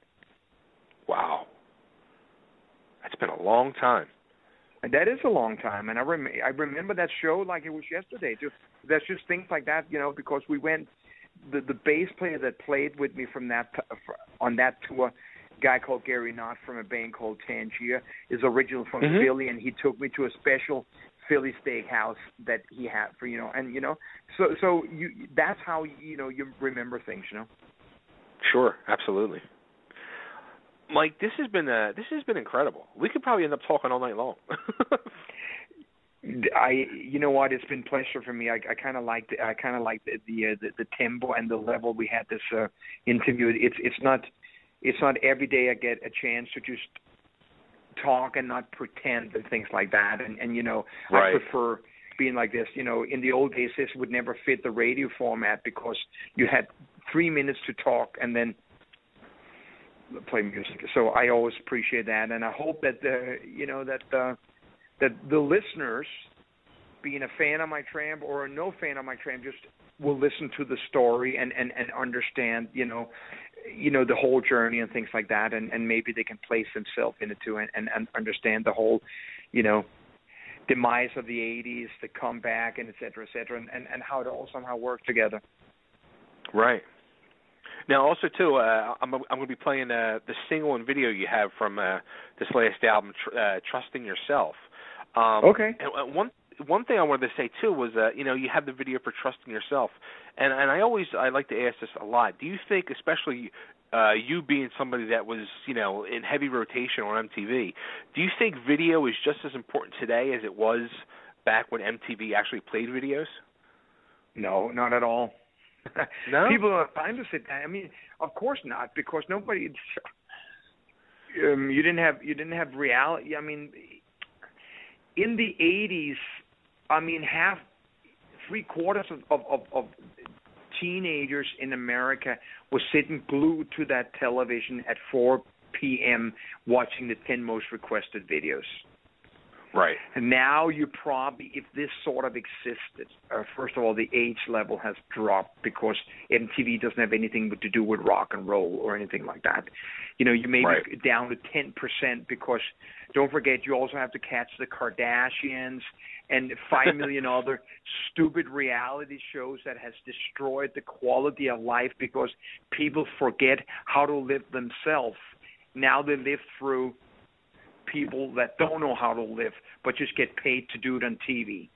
Wow. That's been a long time. And that is a long time, and I remember that show like it was yesterday. There's just things like that, because we went. The bass player that played with me on that tour, a guy called Gary Knott from a band called Tangier, is original from Philly, and he took me to a special Philly steakhouse that he had for So that's how you remember things, Sure, absolutely. Mike, this has been incredible. We could probably end up talking all night long. You know what? It's been a pleasure for me. I kind of like the tempo and the level we had this interview. It's not every day I get a chance to just talk and not pretend and things like that. And you know, Right. I prefer being like this. You know, in the old days, this would never fit the radio format because you had 3 minutes to talk and then play music. So I always appreciate that, and I hope that that the listeners, being a fan of my Tramp or a no fan of my Tramp, just will listen to the story and understand, you know, the whole journey and things like that, and maybe they can place themselves in it too, and understand the whole, you know, demise of the 80s, the comeback, and et cetera, and how it all somehow worked together. Right. Now, also too, I'm going to be playing the single and video you have from this last album, "Trusting Yourself." Okay. And one thing I wanted to say too was, you know, you have the video for "Trusting Yourself," and I like to ask this a lot. Do you think, especially you being somebody that was, you know, in heavy rotation on MTV, do you think video is just as important today as it was back when MTV actually played videos? No, not at all. No? People don't have time to sit down. I mean, of course not, because nobody. You didn't have reality. I mean, in the 80s, I mean, three-quarters of teenagers in America were sitting glued to that television at 4 p.m. watching the 10 most requested videos. Right. And now you probably, if this sort of existed, first of all, the age level has dropped because MTV doesn't have anything to do with rock and roll or anything like that. You know, you may be down to 10% because don't forget you also have to catch the Kardashians and 5 million other stupid reality shows that has destroyed the quality of life because people forget how to live themselves. Now they live through people that don't know how to live but just get paid to do it on TV.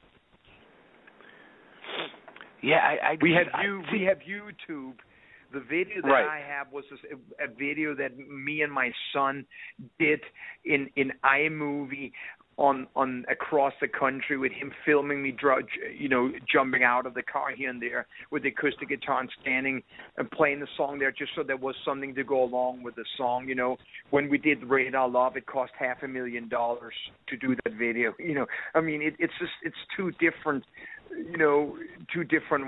Yeah, we have YouTube. The video that I have was a video that me and my son did in iMovie on across the country with him filming me, jumping out of the car here and there with the acoustic guitar and standing and playing the song there just so there was something to go along with the song. You know, when we did Radar Love, it cost $500,000 to do that video. You know, I mean, it's two different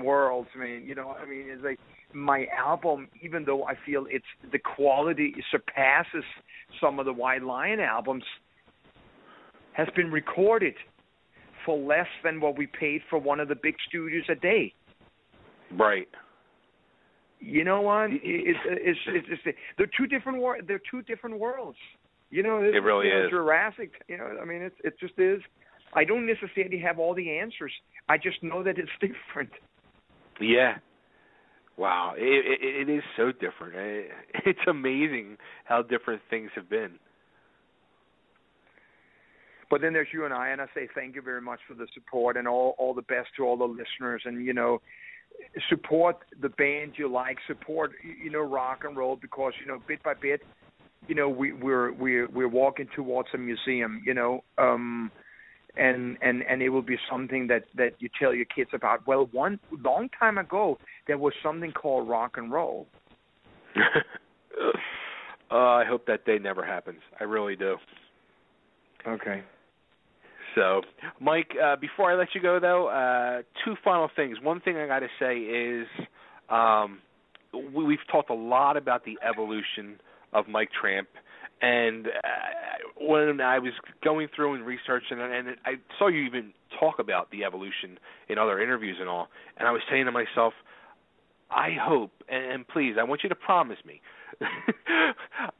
worlds. I mean, it's like my album, even though I feel the quality surpasses some of the White Lion albums, has been recorded for less than what we paid for one of the big studios a day. Right. You know what? They're two different worlds. You know, it really is. Jurassic. You know, I mean, it just is. I don't necessarily have all the answers. I just know that it's different. Yeah. Wow. It is so different. It's amazing how different things have been. But then there's you and I say thank you very much for the support and all the best to all the listeners. And, you know, support the band you like, support, you know, rock and roll because, you know, bit by bit, you know, we're walking towards a museum, you know, and it will be something that you tell your kids about. Well, one long time ago, there was something called rock and roll. I hope that day never happens. I really do. Okay. So, Mike, before I let you go, though, two final things. One thing I got to say is we've talked a lot about the evolution of Mike Tramp, and when I was going through and researching, and I saw you even talk about the evolution in other interviews and all, and I was saying to myself, I hope, and please, I want you to promise me.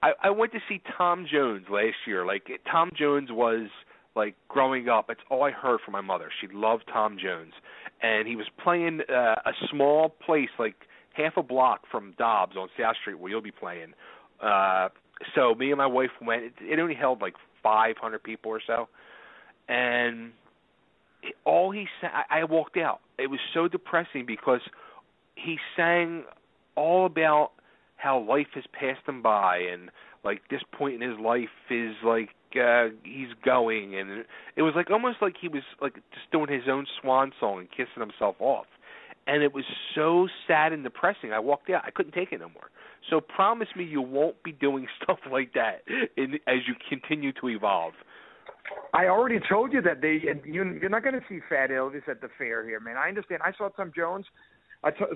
I went to see Tom Jones last year. Like, Tom Jones was, like, growing up, that's all I heard from my mother. She loved Tom Jones. And he was playing a small place, like half a block from Dobbs on South Street where you'll be playing. So me and my wife went. It only held, like, 500 people or so. And all he sang, I walked out. It was so depressing because he sang all about how life has passed him by and, like, this point in his life is, like, he's going. And it was, like, almost like he was, like, just doing his own swan song and kissing himself off. and it was so sad and depressing. I walked out. I couldn't take it no more. So promise me you won't be doing stuff like that as you continue to evolve. I already told you that you're not going to see Fat Elvis at the fair here, man. I understand. I saw Tom Jones.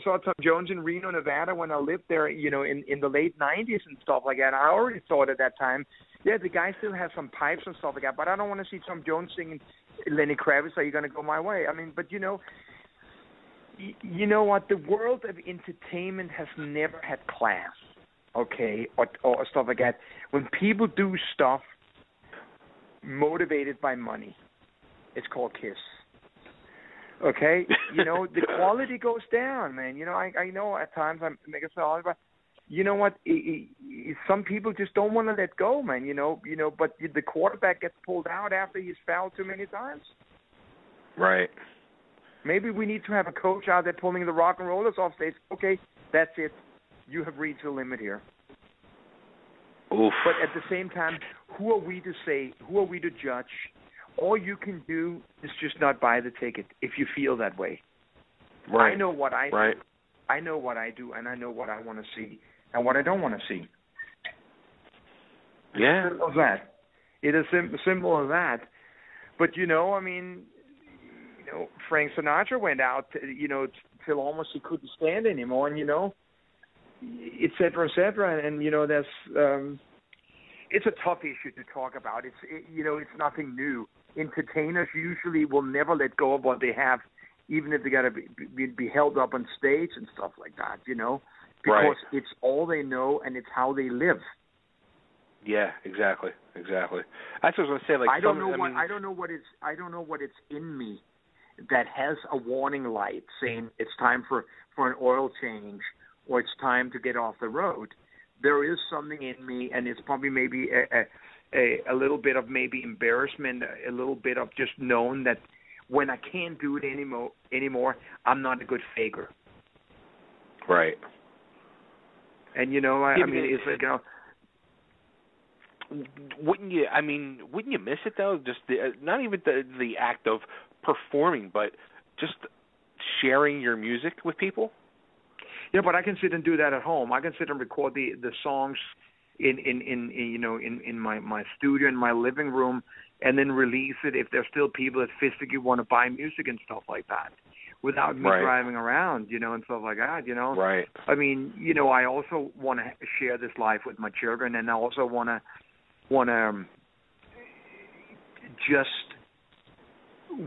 Saw Tom Jones in Reno, Nevada when I lived there, in the late 90s and stuff like that. I already thought at that time, yeah, the guy still has some pipes and stuff like that, but I don't want to see Tom Jones singing Lenny Kravitz, Are You Going to Go My Way? I mean, but you know what? The world of entertainment has never had class, okay, or stuff like that. When people do stuff motivated by money, it's called KISS. Okay, the quality goes down, man. I know at times I make a solid, but you know what? Some people just don't want to let go, man. But the quarterback gets pulled out after he's fouled too many times. Right. Maybe we need to have a coach out there pulling the rock and rollers off stage. Okay, that's it. You have reached the limit here. Oof. But at the same time, who are we to say? Who are we to judge? All you can do is just not buy the ticket if you feel that way. Right. I know what I right. do. I know what I do, and I know what I want to see and what I don't want to see. Yeah. It's simple as that. It is simple as that. But, Frank Sinatra went out, till almost he couldn't stand anymore, and, et cetera, et cetera. And, there's it's a tough issue to talk about. It's nothing new. Entertainers usually will never let go of what they have, even if they got to be held up on stage and stuff like that, because right. It's all they know and it's how they live. Yeah, exactly. That's what I was going to say. Like, I don't know what it's in me that has a warning light saying it's time for an oil change or it's time to get off the road. There is something in me, and it's probably maybe a little bit of maybe embarrassment, a little bit of just knowing that when I can't do it anymore, I'm not a good faker. Right. And it's like wouldn't you miss it though? Just not even the act of performing, but just sharing your music with people. Yeah, but I can sit and do that at home. I can sit and record the songs in my studio, in my living room, and then release it if there's still people that physically want to buy music and stuff like that, without me right. driving around, and stuff like that, Right. I mean, I also want to share this life with my children, and I also want to just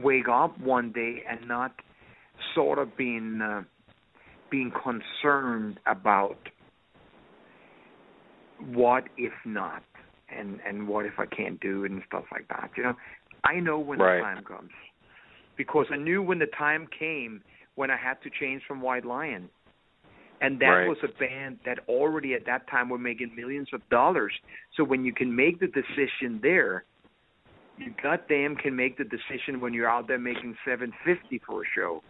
wake up one day and not sort of being concerned about what if not, and what if I can't do it and stuff like that. I know when right. the time comes, because I knew when the time came when I had to change from White Lion, and that right. was a band that already at that time were making millions of dollars. So when you can make the decision there, you goddamn can make the decision when you're out there making $750 for a show.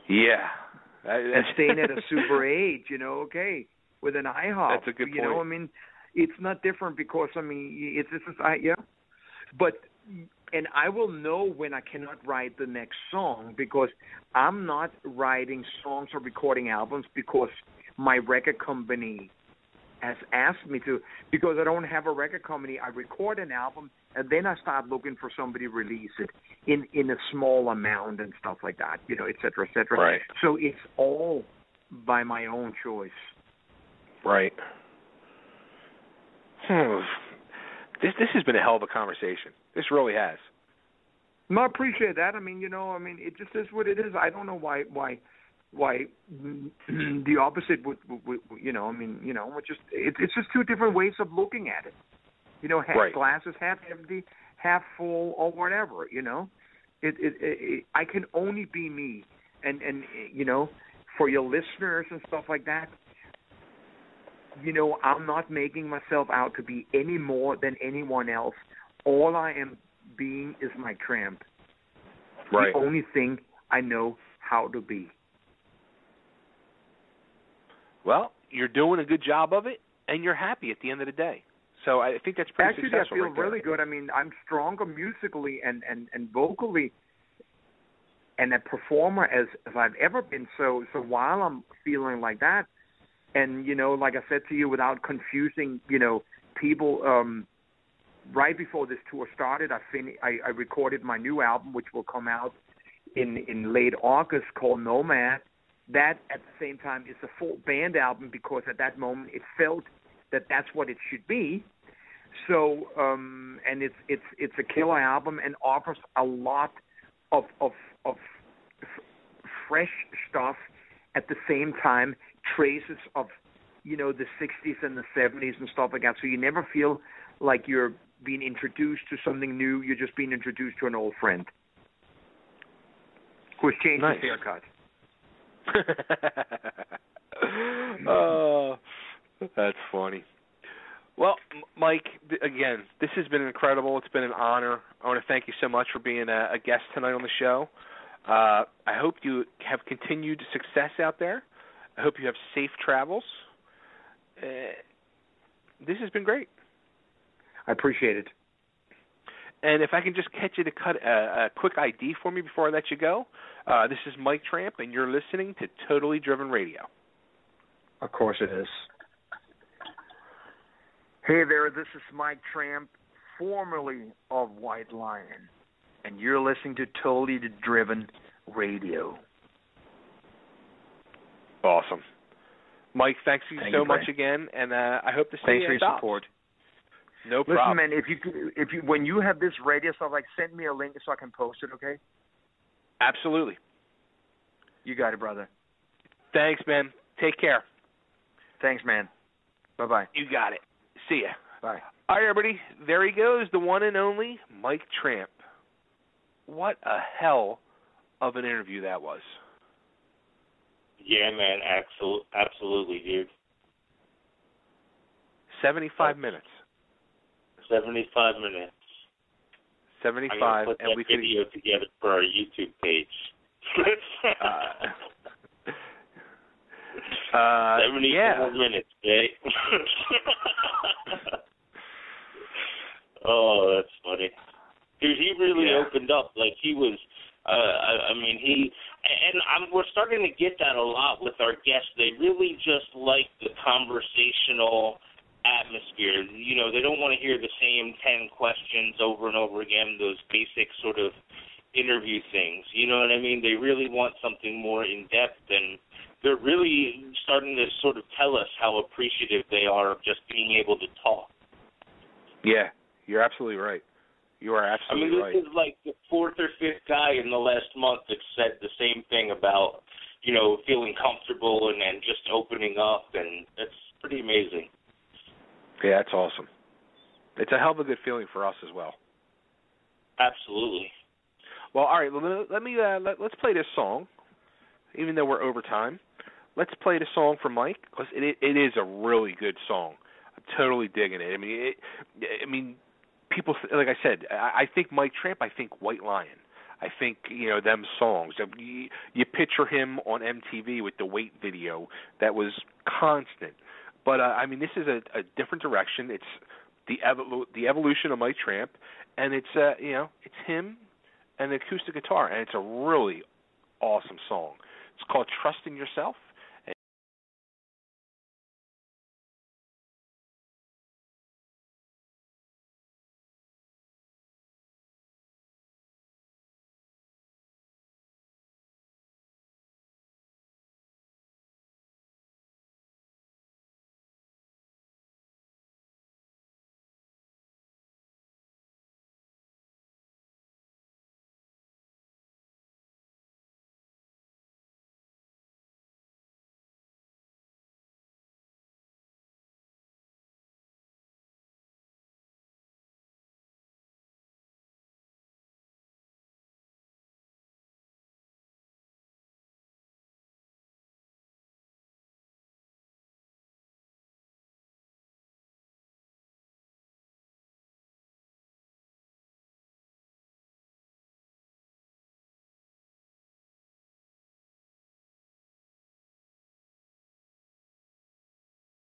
Yeah. And staying at a Super 8, okay, with an IHOP. That's a good point. It's not different because, it's yeah. But, and I will know when I cannot write the next song because I'm not writing songs or recording albums because my record company has asked me to, because I don't have a record company. I record an album, and then I start looking for somebody to release it in a small amount and stuff like that, et cetera, et cetera. Right. So it's all by my own choice. Right. This has been a hell of a conversation. This really has. No, I appreciate that. It just is what it is. I don't know why the opposite would it's just two different ways of looking at it. Half right. glasses half empty, half full, or whatever. I can only be me, and for your listeners and stuff like that. I'm not making myself out to be any more than anyone else. All I am being is my Tramp. Right. The only thing I know how to be. Well, you're doing a good job of it, and you're happy at the end of the day. So I think that's pretty successful. Actually, I feel really good. I'm stronger musically and vocally a performer as I've ever been. So while I'm feeling like that, and like I said to you, without confusing people, right before this tour started, I recorded my new album, which will come out in late August, called Nomad. That at the same time is a full band album, because at that moment it felt that that's what it should be. So and it's a killer album and offers a lot of fresh stuff, at the same time traces of the 60s and the 70s and stuff like that. So you never feel like you're being introduced to something new. You're just being introduced to an old friend who's changed his haircut. Oh, that's funny. Well, Mike, again, this has been incredible. It's been an honor. I want to thank you so much for being a guest tonight on the show. I hope you have continued success out there. I hope you have safe travels. This has been great. I appreciate it. And if I can just catch you to cut a quick ID for me before I let you go. This is Mike Tramp, and you're listening to Totally Driven Radio. Of course it is. Hey there, this is Mike Tramp, formerly of White Lion, and you're listening to Totally Driven Radio. Awesome. Mike, thanks so much again, and I hope to see you. Thanks for your support. No problem. Listen, man, if you when you have this radio stuff, send me a link so I can post it, okay? Absolutely. You got it, brother. Thanks, man. Take care. Thanks, man. Bye-bye. You got it. See ya. Bye. All right, everybody. There he goes, the one and only Mike Tramp. What a hell of an interview that was. Yeah, man. Absolutely, dude. 75 minutes. 75 minutes. 75. I'm gonna put that video together for our YouTube page. 74 minutes, eh? Oh, that's funny. Dude, he really opened up. Like, he was, we're starting to get that a lot with our guests. They really just like the conversational atmosphere. They don't want to hear the same 10 questions over and over again, those basic sort of interview things. You know what I mean? They really want something more in-depth, and they're really starting to sort of tell us how appreciative they are of just being able to talk. Yeah, you're absolutely right. You are absolutely right. This is like the fourth or fifth guy in the last month that said the same thing about, feeling comfortable and just opening up, and it's pretty amazing. Yeah, that's awesome. It's a hell of a good feeling for us as well. Absolutely. Well, all right. Let's play this song, even though we're over time. Let's play the song for Mike, because it is a really good song. I'm totally digging it. I mean, people, like I said, I think Mike Tramp. I think White Lion. I think them songs. You picture him on MTV with the Wait video that was constant. But this is a different direction. It's the evolution of Mike Tramp, and it's it's him and the acoustic guitar, and it's a really awesome song. It's called Trust in Yourself.